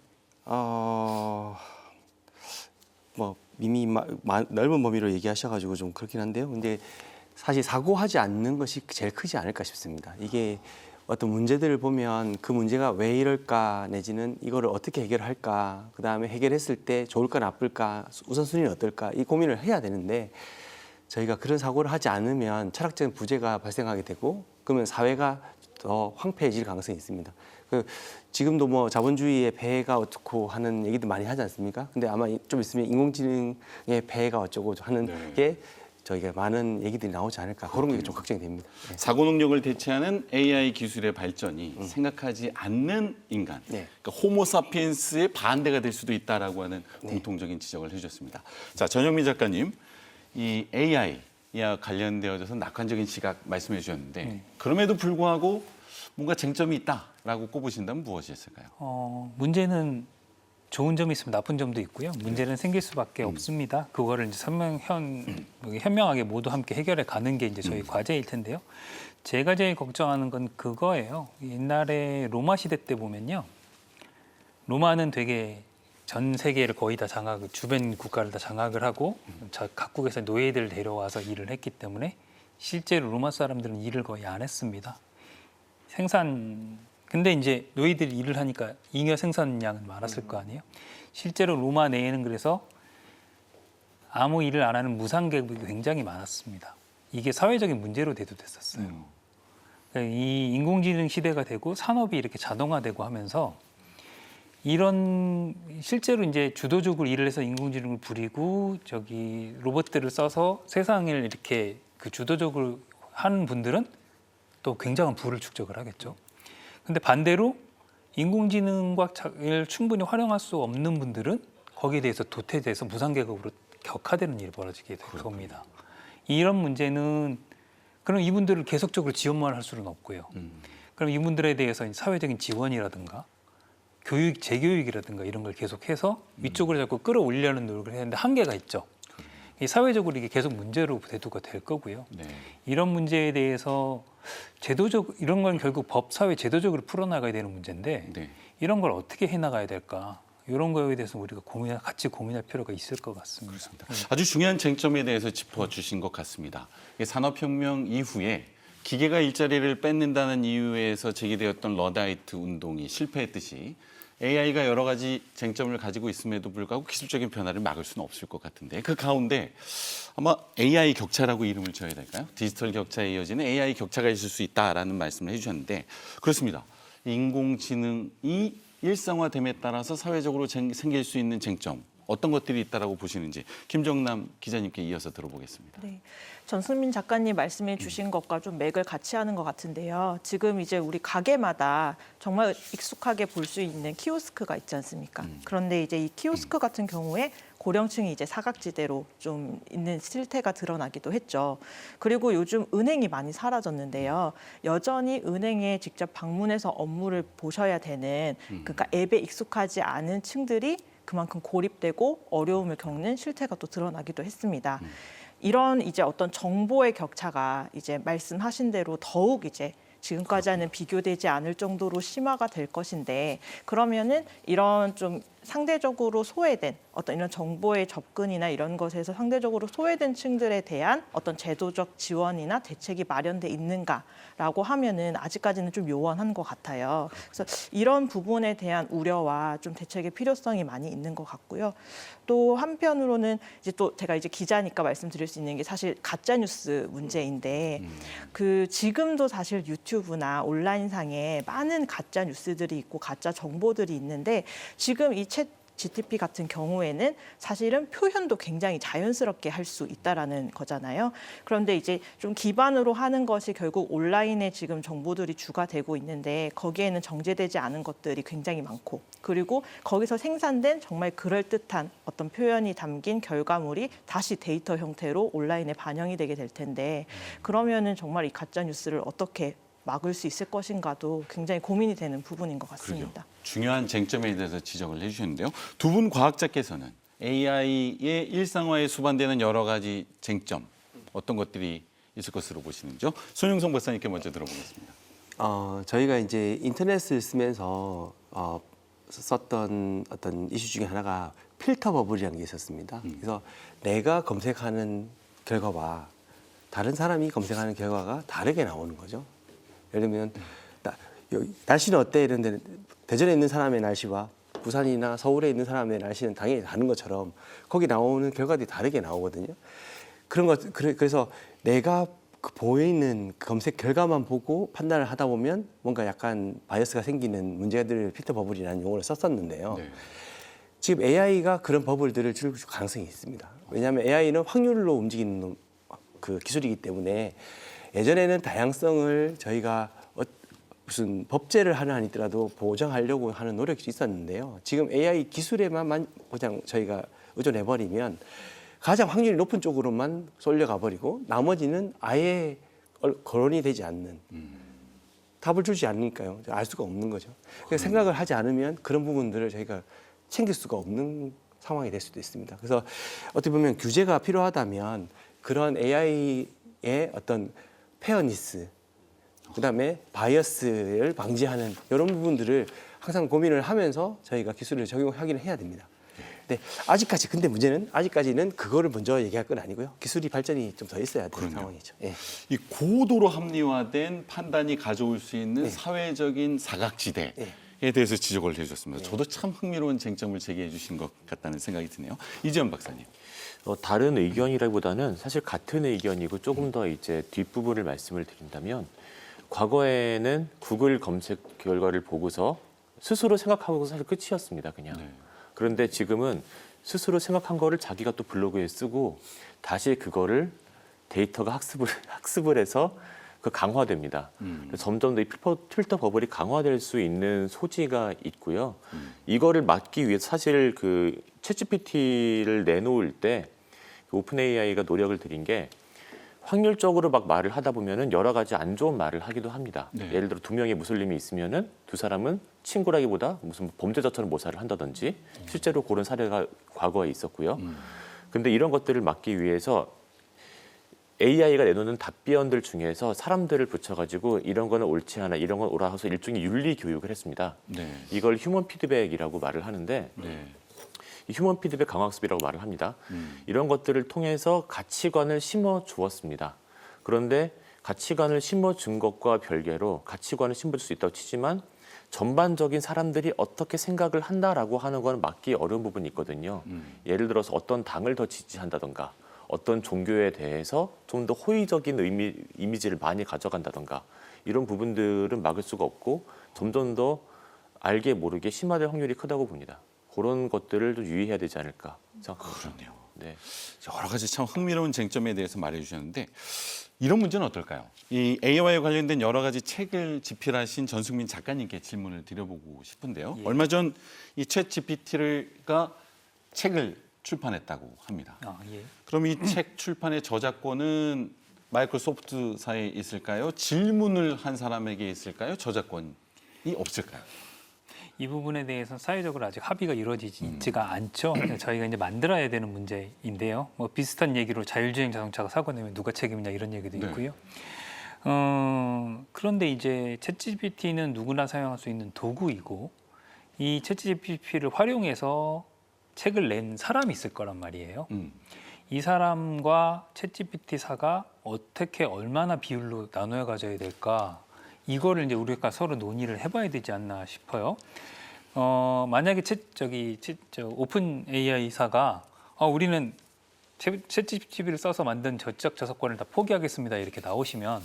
뭐 이미 넓은 범위로 얘기하셔가지고 좀 그렇긴 한데요. 근데 사실 사고하지 않는 것이 제일 크지 않을까 싶습니다. 이게 어떤 문제들을 보면 그 문제가 왜 이럴까 내지는 이거를 어떻게 해결할까 그다음에 해결했을 때 좋을까 나쁠까 우선순위는 어떨까 이 고민을 해야 되는데 저희가 그런 사고를 하지 않으면 철학적인 부재가 발생하게 되고 그러면 사회가 더 황폐해질 가능성이 있습니다. 지금도 뭐 자본주의의 폐해가 어떻고 하는 얘기도 많이 하지 않습니까? 근데 아마 좀 있으면 인공지능의 폐해가 어쩌고 하는 게 저희가 많은 얘기들이 나오지 않을까 그런 게 좀 걱정이 됩니다. 네. 사고 능력을 대체하는 AI 기술의 발전이 생각하지 않는 인간, 그러니까 호모사피엔스의 반대가 될 수도 있다라고 하는 공통적인 지적을 해주셨습니다. 자, 전영미 작가님, 이 AI와 관련되어져서 낙관적인 시각 말씀해 주셨는데 그럼에도 불구하고 뭔가 쟁점이 있다라고 꼽으신다면 무엇이 있을까요? 문제는 좋은 점이 있으면 나쁜 점도 있고요. 문제는 생길 수밖에 없습니다. 그거를 이제 현명하게 모두 함께 해결해 가는 게 이제 저희 과제일 텐데요. 제가 제일 걱정하는 건 그거예요. 옛날에 로마 시대 때 보면요. 로마는 되게 전 세계를 거의 다 주변 국가를 다 장악을 하고 각국에서 노예들을 데려와서 일을 했기 때문에 실제로 로마 사람들은 일을 거의 안 했습니다. 근데 이제 노예들이 일을 하니까 잉여 생산량은 많았을 거 아니에요. 실제로 로마 내에는 그래서 아무 일을 안 하는 무상계급이 굉장히 많았습니다. 이게 사회적인 문제로 대두됐었어요. 그러니까 이 인공지능 시대가 되고 산업이 이렇게 자동화되고 하면서 이런 실제로 이제 주도적으로 일을 해서 인공지능을 부리고 로봇들을 써서 세상을 이렇게 그 주도적으로 하는 분들은 또 굉장한 부를 축적을 하겠죠. 근데 반대로 인공지능을 충분히 활용할 수 없는 분들은 거기에 대해서 도태돼서 무상계급으로 격화되는 일이 벌어지게 될 겁니다. 이런 문제는 그럼 이분들을 계속적으로 지원만 할 수는 없고요. 그럼 이분들에 대해서 사회적인 지원이라든가 재교육이라든가 이런 걸 계속해서 위쪽으로 자꾸 끌어올리려는 노력을 했는데 한계가 있죠. 이 사회적으로 이게 계속 문제로 대두가 될 거고요. 네. 이런 문제에 대해서 이런 건 결국 법, 사회 제도적으로 풀어나가야 되는 문제인데 네. 이런 걸 어떻게 해나가야 될까? 이런 거에 대해서 우리가 같이 고민할 필요가 있을 것 같습니다. 그렇습니다. 아주 중요한 쟁점에 대해서 짚어주신 것 같습니다. 산업혁명 이후에 기계가 일자리를 뺏는다는 이유에서 제기되었던 러다이트 운동이 실패했듯이 AI가 여러 가지 쟁점을 가지고 있음에도 불구하고 기술적인 변화를 막을 수는 없을 것 같은데 그 가운데 아마 AI 격차라고 이름을 지어야 될까요? 디지털 격차에 이어지는 AI 격차가 있을 수 있다라는 말씀을 해주셨는데 그렇습니다. 인공지능이 일상화됨에 따라서 사회적으로 생길 수 있는 쟁점 어떤 것들이 있다라고 보시는지 김정남 기자님께 이어서 들어보겠습니다. 네, 전승민 작가님 말씀해 주신 것과 좀 맥을 같이 하는 것 같은데요. 지금 이제 우리 가게마다 정말 익숙하게 볼 수 있는 키오스크가 있지 않습니까? 그런데 이제 이 키오스크 같은 경우에 고령층이 이제 사각지대로 좀 있는 실태가 드러나기도 했죠. 그리고 요즘 은행이 많이 사라졌는데요. 여전히 은행에 직접 방문해서 업무를 보셔야 되는 그러니까 앱에 익숙하지 않은 층들이 그만큼 고립되고 어려움을 겪는 실태가 또 드러나기도 했습니다. 이런 이제 어떤 정보의 격차가 이제 말씀하신 대로 더욱 이제 지금까지와는 비교되지 않을 정도로 심화가 될 것인데 그러면은 이런 좀 상대적으로 소외된 어떤 이런 정보의 접근이나 이런 것에서 상대적으로 소외된 층들에 대한 어떤 제도적 지원이나 대책이 마련돼 있는가라고 하면은 아직까지는 좀 요원한 것 같아요. 그래서 이런 부분에 대한 우려와 좀 대책의 필요성이 많이 있는 것 같고요. 또 한편으로는 이제 또 제가 이제 기자니까 말씀드릴 수 있는 게 사실 가짜 뉴스 문제인데 그 지금도 사실 유튜브나 온라인상에 많은 가짜 뉴스들이 있고 가짜 정보들이 있는데 지금 이 챗 GTP 같은 경우에는 사실은 표현도 굉장히 자연스럽게 할 수 있다라는 거잖아요. 그런데 이제 좀 기반으로 하는 것이 결국 온라인에 지금 정보들이 주가 되고 있는데 거기에는 정제되지 않은 것들이 굉장히 많고 그리고 거기서 생산된 정말 그럴듯한 어떤 표현이 담긴 결과물이 다시 데이터 형태로 온라인에 반영이 되게 될 텐데 그러면은 정말 이 가짜 뉴스를 어떻게 막을 수 있을 것인가도 굉장히 고민이 되는 부분인 것 같습니다. 그러게요. 중요한 쟁점에 대해서 지적을 해주셨는데요. 두 분 과학자께서는 AI의 일상화에 수반되는 여러 가지 쟁점 어떤 것들이 있을 것으로 보시는지요? 손영성 박사님께 먼저 들어보겠습니다. 저희가 이제 인터넷을 쓰면서 썼던 어떤 이슈 중에 하나가 필터 버블이라는 게 있었습니다. 그래서 내가 검색하는 결과와 다른 사람이 검색하는 결과가 다르게 나오는 거죠. 예를 들면 날씨는 어때? 이런데 대전에 있는 사람의 날씨와 부산이나 서울에 있는 사람의 날씨는 당연히 다른 것처럼 거기 나오는 결과들이 다르게 나오거든요. 그래서 내가 보이는 검색 결과만 보고 판단을 하다 보면 뭔가 약간 바이어스가 생기는 문제들을 필터 버블이라는 용어를 썼었는데요. 네. 지금 AI가 그런 버블들을 줄 가능성이 있습니다. 왜냐하면 AI는 확률로 움직이는 그 기술이기 때문에 예전에는 다양성을 저희가 무슨 법제를 하는 한 있더라도 보장하려고 하는 노력이 있었는데요. 지금 AI 기술에만 그냥 저희가 의존해버리면 가장 확률이 높은 쪽으로만 쏠려가 버리고 나머지는 아예 거론이 되지 않는 답을 주지 않으니까요. 알 수가 없는 거죠. 그래서 생각을 하지 않으면 그런 부분들을 저희가 챙길 수가 없는 상황이 될 수도 있습니다. 그래서 어떻게 보면 규제가 필요하다면 그런 AI의 어떤 페어니스, 그다음에 바이어스를 방지하는 이런 부분들을 항상 고민을 하면서 저희가 기술을 적용하기는 해야 됩니다. 네, 근데 문제는 아직까지는 그거를 먼저 얘기할 건 아니고요. 기술이 발전이 좀 더 있어야 되는 상황이죠. 예. 이 고도로 합리화된 판단이 가져올 수 있는 사회적인 사각지대에 대해서 지적을 해주셨습니다. 저도 참 흥미로운 쟁점을 제기해 주신 것 같다는 생각이 드네요. 이재현 박사님. 다른 의견이라기보다는 사실 같은 의견이고 조금 더 이제 뒷부분을 말씀을 드린다면 과거에는 구글 검색 결과를 보고서 스스로 생각하고 사실 끝이었습니다. 그냥. 네. 그런데 지금은 스스로 생각한 거를 자기가 또 블로그에 쓰고 다시 그거를 데이터가 학습을 해서 그 강화됩니다. 그래서 점점 더 이 필터 버블이 강화될 수 있는 소지가 있고요. 이거를 막기 위해 사실 그 챗GPT를 내놓을 때 그 오픈 AI가 노력을 들인 게 확률적으로 막 말을 하다 보면은 여러 가지 안 좋은 말을 하기도 합니다. 네. 예를 들어 2명의 무슬림이 있으면은 두 사람은 친구라기보다 무슨 범죄자처럼 모사를 한다든지 실제로 그런 사례가 과거에 있었고요. 근데 이런 것들을 막기 위해서 AI가 내놓는 답변들 중에서 사람들을 붙여가지고 이런 거는 옳지 않아, 이런 건 옳아 해서 일종의 윤리 교육을 했습니다. 네. 이걸 휴먼 피드백이라고 말을 하는데 네. 이 휴먼 피드백 강학습이라고 말을 합니다. 이런 것들을 통해서 가치관을 심어 주었습니다. 그런데 가치관을 심어 준 것과 별개로 가치관을 심어줄 수 있다고 치지만 전반적인 사람들이 어떻게 생각을 한다라고 하는 건 막기 어려운 부분이 있거든요. 예를 들어서 어떤 당을 더 지지한다던가 어떤 종교에 대해서 좀 더 호의적인 이미지를 많이 가져간다던가 이런 부분들은 막을 수가 없고 점점 더 알게 모르게 심화될 확률이 크다고 봅니다. 그런 것들을 좀 유의해야 되지 않을까 생각합니다. 그렇네요. 네. 여러 가지 참 흥미로운 쟁점에 대해서 말해 주셨는데 이런 문제는 어떨까요? 이 AI와 관련된 여러 가지 책을 집필하신 전승민 작가님께 질문을 드려보고 싶은데요. 예. 얼마 전 이 챗 GPT가 책을 출판했다고 합니다. 아, 예. 그럼 이 책 출판의 저작권은 마이크로소프트사에 있을까요? 질문을 한 사람에게 있을까요? 저작권이 없을까요? 이 부분에 대해서는 사회적으로 아직 합의가 이루어지지가 않죠. 저희가 이제 만들어야 되는 문제인데요. 뭐 비슷한 얘기로 자율주행 자동차가 사고 내면 누가 책임이냐 이런 얘기도 네. 있고요. 그런데 이제 챗GPT는 누구나 사용할 수 있는 도구이고 이 챗GPT를 활용해서 책을 낸 사람이 있을 거란 말이에요. 이 사람과 챗GPT사가 어떻게 얼마나 비율로 나눠 가져야 될까? 이거를 이제 우리가 서로 논의를 해봐야 되지 않나 싶어요. 만약에 오픈 AI사가 우리는 챗GPT를 써서 만든 저작 저작권을 다 포기하겠습니다 이렇게 나오시면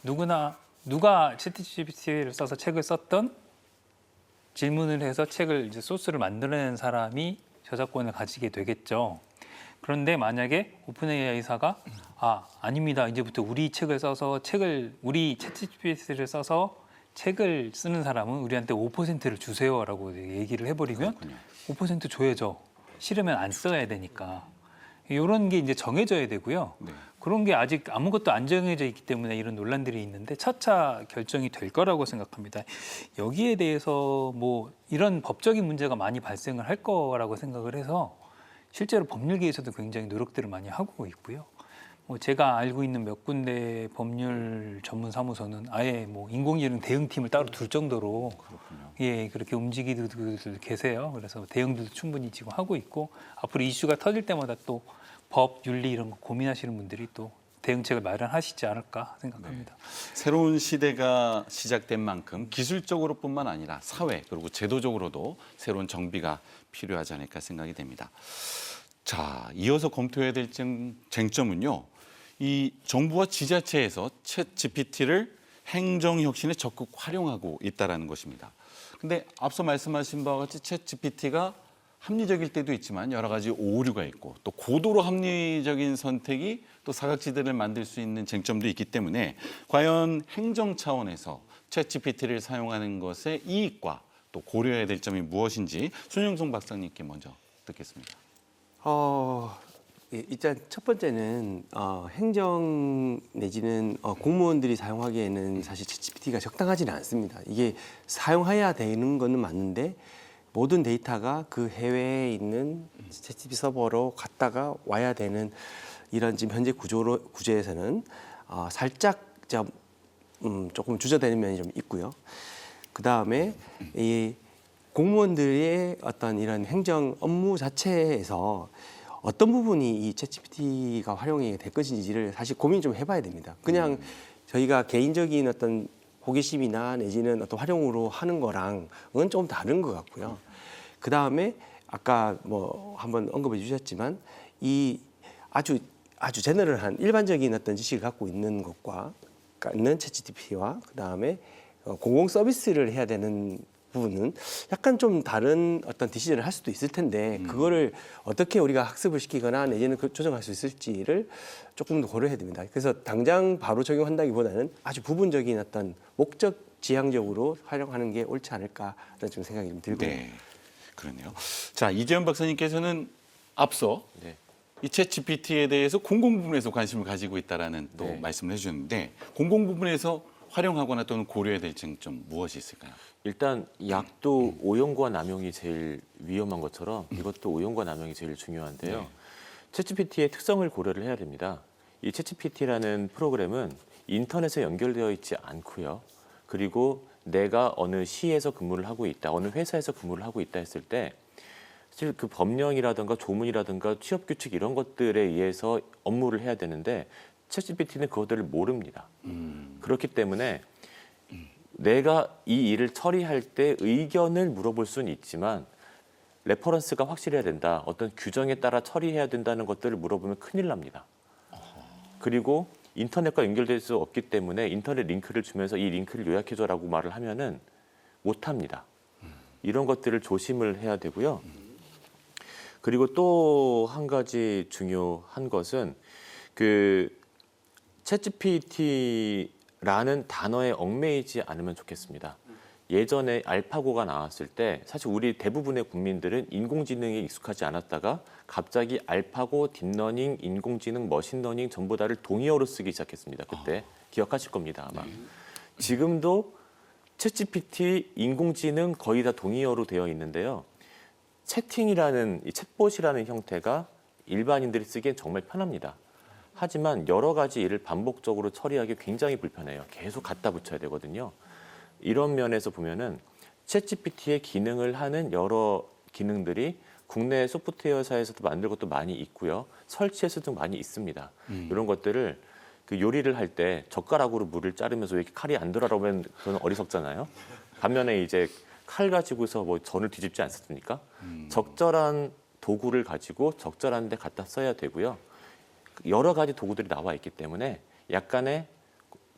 누가 챗GPT를 써서 책을 썼던 질문을 해서 책을 이제 소스를 만들어낸 사람이 저작권을 가지게 되겠죠. 그런데 만약에 오픈 AI사가 아닙니다. 이제부터 우리 책을 써서 우리 챗GPT를 써서 책을 쓰는 사람은 우리한테 5%를 주세요라고 얘기를 해버리면 그렇군요. 5% 줘야죠. 싫으면 안 써야 되니까. 이런 게 이제 정해져야 되고요. 네. 그런 게 아직 아무것도 안 정해져 있기 때문에 이런 논란들이 있는데 차차 결정이 될 거라고 생각합니다. 여기에 대해서 뭐 이런 법적인 문제가 많이 발생을 할 거라고 생각을 해서 실제로 법률계에서도 굉장히 노력들을 많이 하고 있고요. 뭐 제가 알고 있는 몇 군데 법률 전문 사무소는 아예 뭐 인공지능 대응팀을 따로 둘 정도로 그렇게 움직이는 분들 계세요. 그래서 대응도 충분히 지금 하고 있고 앞으로 이슈가 터질 때마다 또 법, 윤리 이런 거 고민하시는 분들이 또 대응책을 마련하시지 않을까 생각합니다. 새로운 시대가 시작된 만큼 기술적으로뿐만 아니라 사회 그리고 제도적으로도 새로운 정비가 필요하지 않을까 생각이 됩니다. 자, 이어서 검토해야 될 쟁점은요. 이 정부와 지자체에서 챗 GPT를 행정 혁신에 적극 활용하고 있다는 것입니다. 근데 앞서 말씀하신 바와 같이 챗 GPT가 합리적일 때도 있지만 여러 가지 오류가 있고 또 고도로 합리적인 선택이 또 사각지대를 만들 수 있는 쟁점도 있기 때문에 과연 행정 차원에서 챗 GPT를 사용하는 것의 이익과 또 고려해야 될 점이 무엇인지 손영송 박사님께 먼저 듣겠습니다. 일단 첫 번째는 행정 내지는 공무원들이 사용하기에는 사실 챗GPT가 적당하지는 않습니다. 이게 사용해야 되는 거는 맞는데 모든 데이터가 그 해외에 있는 챗GPT 서버로 갔다가 와야 되는 이런 지금 현재 구조에서는 살짝 조금 주저되는 면이 좀 있고요. 그 다음에 이 공무원들의 어떤 이런 행정 업무 자체에서 어떤 부분이 이 챗GPT가 활용이 될 것인지를 사실 고민 좀 해봐야 됩니다. 그냥 저희가 개인적인 어떤 호기심이나 내지는 어떤 활용으로 하는 거랑은 좀 다른 것 같고요. 그 다음에 아까 뭐 한번 언급해 주셨지만 이 아주 제너럴한 일반적인 어떤 지식을 갖고 있는 것과 있는 챗GPT와 그 다음에 공공 서비스를 해야 되는 부분은 약간 좀 다른 어떤 디시전을 할 수도 있을 텐데 그거를 어떻게 우리가 학습을 시키거나 내지는 조정할 수 있을지를 조금 더 고려해야 됩니다. 그래서 당장 바로 적용한다기보다는 아주 부분적인 어떤 목적 지향적으로 활용하는 게 옳지 않을까라는 좀 생각이 좀 들고요. 네, 그러네요. 자, 이재현 박사님께서는 앞서 네. 이 챗 GPT에 대해서 공공 부분에서 관심을 가지고 있다라는 또 네. 말씀을 해주셨는데 공공 부분에서 활용하거나 또는 고려해야 될 쟁점 무엇이 있을까요? 일단 약도 오용과 남용이 제일 위험한 것처럼 이것도 오용과 남용이 제일 중요한데요. 네. 챗GPT의 특성을 고려를 해야 됩니다. 이 챗GPT라는 프로그램은 인터넷에 연결되어 있지 않고요. 그리고 내가 어느 시에서 근무를 하고 있다, 어느 회사에서 근무를 하고 있다 했을 때 사실 그 법령이라든가 조문이라든가 취업 규칙 이런 것들에 의해서 업무를 해야 되는데 챗GPT는 그것들을 모릅니다. 그렇기 때문에 내가 이 일을 처리할 때 의견을 물어볼 수는 있지만 레퍼런스가 확실해야 된다. 어떤 규정에 따라 처리해야 된다는 것들을 물어보면 큰일 납니다. 그리고 인터넷과 연결될 수 없기 때문에 인터넷 링크를 주면서 이 링크를 요약해줘라고 말을 하면은 못합니다. 이런 것들을 조심을 해야 되고요. 그리고 또 한 가지 중요한 것은 그 챗GPT라는 단어에 얽매이지 않으면 좋겠습니다. 예전에 알파고가 나왔을 때 사실 우리 대부분의 국민들은 인공지능에 익숙하지 않았다가 갑자기 알파고, 딥러닝, 인공지능, 머신러닝 전부 다를 동의어로 쓰기 시작했습니다. 그때 기억하실 겁니다 아마. 지금도 챗GPT, 인공지능 거의 다 동의어로 되어 있는데요. 채팅이라는 이 챗봇이라는 형태가 일반인들이 쓰기엔 정말 편합니다. 하지만 여러 가지 일을 반복적으로 처리하기 굉장히 불편해요. 계속 갖다 붙여야 되거든요. 이런 면에서 보면은 챗GPT의 기능을 하는 여러 기능들이 국내 소프트웨어사에서도 만들 것도 많이 있고요. 설치해서도 많이 있습니다. 이런 것들을 그 요리를 할 때 젓가락으로 물을 자르면서 왜 이렇게 칼이 안 들어가면 그건 어리석잖아요. 반면에 이제 칼 가지고서 뭐 전을 뒤집지 않습니까? 적절한 도구를 가지고 적절한 데 갖다 써야 되고요. 여러 가지 도구들이 나와 있기 때문에 약간의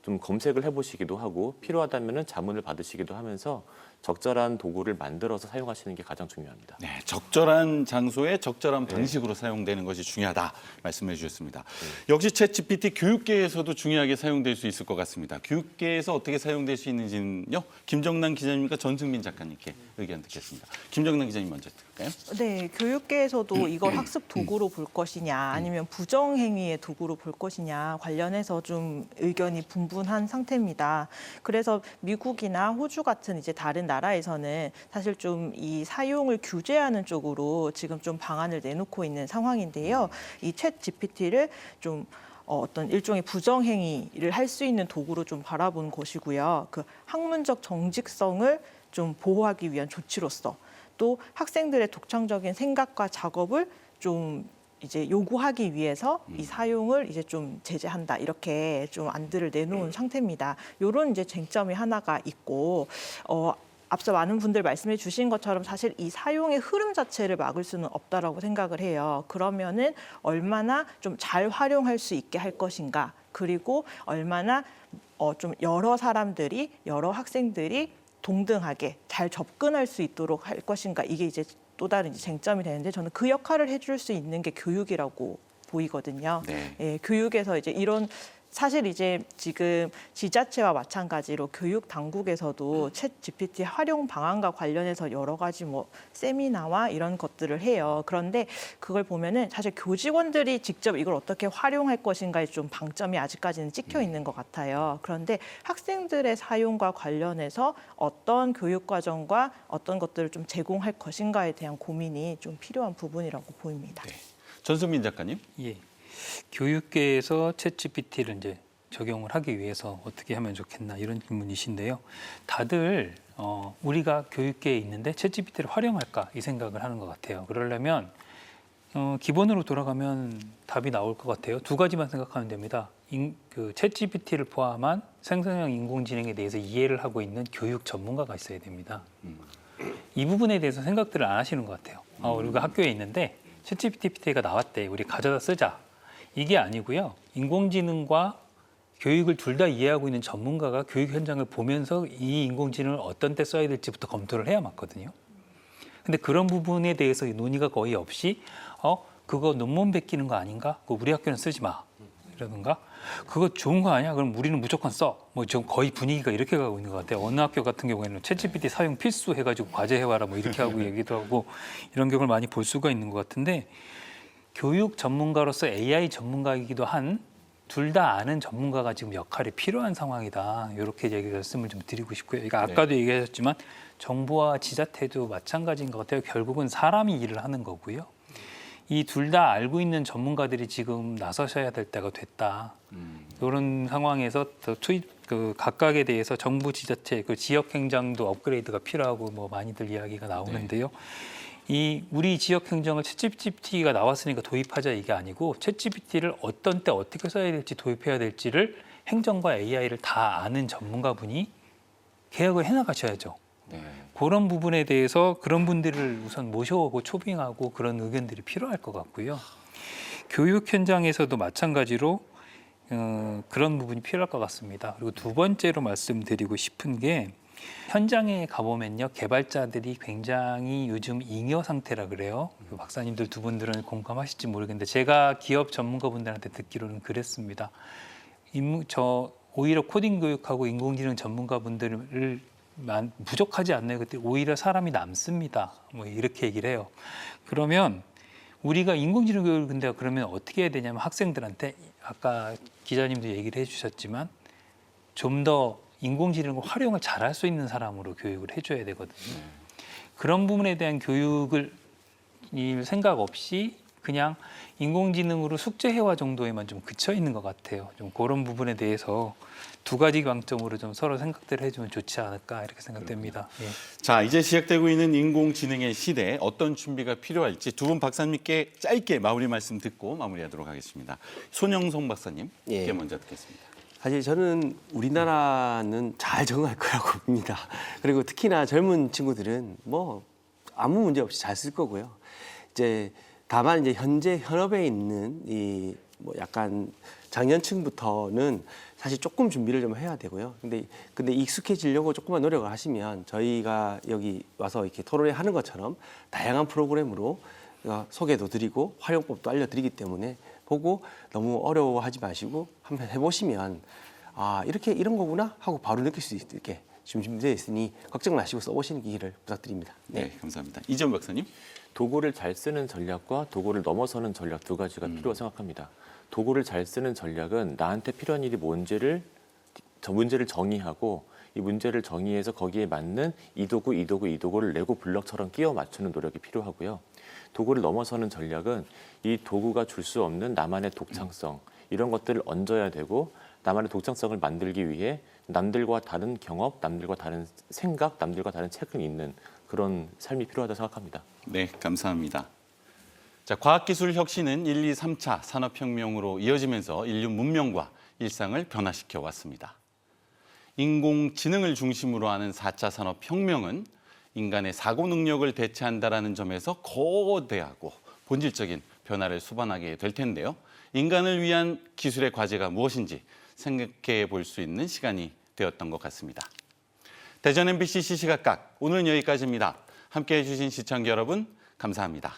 좀 검색을 해보시기도 하고 필요하다면 자문을 받으시기도 하면서 적절한 도구를 만들어서 사용하시는 게 가장 중요합니다. 네, 적절한 장소에 적절한 방식으로 사용되는 것이 중요하다 말씀해 주셨습니다. 역시 챗GPT 교육계에서도 중요하게 사용될 수 있을 것 같습니다. 교육계에서 어떻게 사용될 수 있는지는요. 김정남 기자님과 전승민 작가님께 의견 듣겠습니다. 김정남 기자님 먼저 들을까요? 네, 교육계에서도 이걸 학습 도구로 볼 것이냐 아니면 부정행위의 도구로 볼 것이냐 관련해서 좀 의견이 분분한 상태입니다. 그래서 미국이나 호주 같은 이제 다른 나라에서는 사실 좀 이 사용을 규제하는 쪽으로 지금 좀 방안을 내놓고 있는 상황인데요. 이 챗 GPT를 좀 어떤 일종의 부정행위를 할 수 있는 도구로 좀 바라본 것이고요. 그 학문적 정직성을 좀 보호하기 위한 조치로서 또 학생들의 독창적인 생각과 작업을 좀 이제 요구하기 위해서 이 사용을 이제 좀 제재한다 이렇게 좀 안들을 내놓은 상태입니다. 이런 이제 쟁점이 하나가 있고 앞서 많은 분들 말씀해 주신 것처럼 사실 이 사용의 흐름 자체를 막을 수는 없다라고 생각을 해요. 그러면은 얼마나 좀 잘 활용할 수 있게 할 것인가 그리고 얼마나 좀 여러 사람들이 여러 학생들이 동등하게 잘 접근할 수 있도록 할 것인가 이게 이제 또 다른 이제 쟁점이 되는데 저는 그 역할을 해줄 수 있는 게 교육이라고 보이거든요. 네. 예, 교육에서 이제 이런 사실 이제 지금 지자체와 마찬가지로 교육 당국에서도 챗 GPT 활용 방안과 관련해서 여러 가지 뭐 세미나와 이런 것들을 해요. 그런데 그걸 보면은 사실 교직원들이 직접 이걸 어떻게 활용할 것인가에 좀 방점이 아직까지는 찍혀 있는 것 같아요. 그런데 학생들의 사용과 관련해서 어떤 교육 과정과 어떤 것들을 좀 제공할 것인가에 대한 고민이 좀 필요한 부분이라고 보입니다. 네. 전승민 작가님. 예. 교육계에서 챗GPT를 이제 적용을 하기 위해서 어떻게 하면 좋겠나 이런 질문이신데요. 다들 우리가 교육계에 있는데 챗GPT를 활용할까 이 생각을 하는 것 같아요. 그러려면 기본으로 돌아가면 답이 나올 것 같아요. 두 가지만 생각하면 됩니다. 그 챗GPT를 포함한 생성형 인공지능에 대해서 이해를 하고 있는 교육 전문가가 있어야 됩니다. 이 부분에 대해서 생각들을 안 하시는 것 같아요. 우리가 학교에 있는데 챗GPT가 나왔대. 우리 가져다 쓰자. 이게 아니고요. 인공지능과 교육을 둘 다 이해하고 있는 전문가가 교육 현장을 보면서 이 인공지능을 어떤 때 써야 될지부터 검토를 해야 맞거든요. 근데 그런 부분에 대해서 논의가 거의 없이 그거 논문 베끼는 거 아닌가? 그거 우리 학교는 쓰지 마. 이러든가 그거 좋은 거 아니야? 그럼 우리는 무조건 써. 뭐 좀 거의 분위기가 이렇게 가고 있는 것 같아요. 어느 학교 같은 경우에는 챗GPT 사용 필수 해가지고 과제 해와라 뭐 이렇게 하고 얘기도 하고 이런 경우를 많이 볼 수가 있는 것 같은데 교육 전문가로서 AI 전문가이기도 한 둘 다 아는 전문가가 지금 역할이 필요한 상황이다. 이렇게 말씀을 좀 드리고 싶고요. 그러니까 아까도 얘기하셨지만 정부와 지자체도 마찬가지인 것 같아요. 결국은 사람이 일을 하는 거고요. 이 둘 다 알고 있는 전문가들이 지금 나서셔야 될 때가 됐다. 이런 상황에서 각각에 대해서 정부, 지자체, 그 지역 행정도 업그레이드가 필요하고 뭐 많이들 이야기가 나오는데요. 이 우리 지역 행정을 챗GPT가 나왔으니까 도입하자 이게 아니고 챗GPT를 어떤 때 어떻게 써야 될지 도입해야 될지를 행정과 AI를 다 아는 전문가분이 계획을 해나가셔야죠. 그런 부분에 대해서 그런 분들을 우선 모셔오고 초빙하고 그런 의견들이 필요할 것 같고요. 교육 현장에서도 마찬가지로 그런 부분이 필요할 것 같습니다. 그리고 두 번째로 말씀드리고 싶은 게 현장에 가보면요. 개발자들이 굉장히 요즘 잉여 상태라 그래요. 박사님들 두 분들은 공감하실지 모르겠는데 제가 기업 전문가분들한테 듣기로는 그랬습니다. 오히려 코딩 교육하고 인공지능 전문가분들을 부족하지 않나요? 그때 오히려 사람이 남습니다. 뭐 이렇게 얘기를 해요. 그러면 우리가 인공지능 교육을 근데 그러면 어떻게 해야 되냐면 학생들한테 아까 기자님도 얘기를 해주셨지만 좀 더 인공지능을 활용을 잘할 수 있는 사람으로 교육을 해줘야 되거든요. 그런 부분에 대한 교육을 생각 없이 그냥 인공지능으로 숙제회화 정도에만 좀 그쳐 있는 것 같아요. 좀 그런 부분에 대해서 두 가지 방점으로 좀 서로 생각들을 해주면 좋지 않을까 이렇게 생각됩니다. 예. 자, 이제 시작되고 있는 인공지능의 시대에 어떤 준비가 필요할지 두 분 박사님께 짧게 마무리 말씀 듣고 마무리하도록 하겠습니다. 손영성 박사님께 먼저 듣겠습니다. 사실 저는 우리나라는 잘 적응할 거라고 봅니다. 그리고 특히나 젊은 친구들은 뭐 아무 문제 없이 잘 쓸 거고요. 이제 다만 이제 현재 현업에 있는 이 뭐 약간 장년층부터는 사실 조금 준비를 좀 해야 되고요. 근데 익숙해지려고 조금만 노력을 하시면 저희가 여기 와서 이렇게 토론회 하는 것처럼 다양한 프로그램으로 소개도 드리고 활용법도 알려드리기 때문에 보고 너무 어려워하지 마시고 한번 해보시면 이렇게 이런 거구나 하고 바로 느낄 수 있게 지금 준비되어 있으니 걱정 마시고 써보시는 기회를 부탁드립니다. 네, 감사합니다. 이재훈 박사님. 도구를 잘 쓰는 전략과 도구를 넘어서는 전략 두 가지가 필요하다고 생각합니다. 도구를 잘 쓰는 전략은 나한테 필요한 일이 뭔지를 문제를 정의하고 이 문제를 정의해서 거기에 맞는 이 도구를 레고 블럭처럼 끼워 맞추는 노력이 필요하고요. 도구를 넘어서는 전략은 이 도구가 줄 수 없는 나만의 독창성 이런 것들을 얹어야 되고 나만의 독창성을 만들기 위해 남들과 다른 경험, 남들과 다른 생각, 남들과 다른 책을 읽는 그런 삶이 필요하다고 생각합니다. 네, 감사합니다. 자, 과학기술 혁신은 1, 2, 3차 산업혁명으로 이어지면서 인류 문명과 일상을 변화시켜 왔습니다. 인공지능을 중심으로 하는 4차 산업혁명은 인간의 사고 능력을 대체한다는 점에서 거대하고 본질적인 변화를 수반하게 될 텐데요. 인간을 위한 기술의 과제가 무엇인지 생각해 볼 수 있는 시간이 되었던 것 같습니다. 대전 MBC 시시각각 오늘은 여기까지입니다. 함께해 주신 시청자 여러분 감사합니다.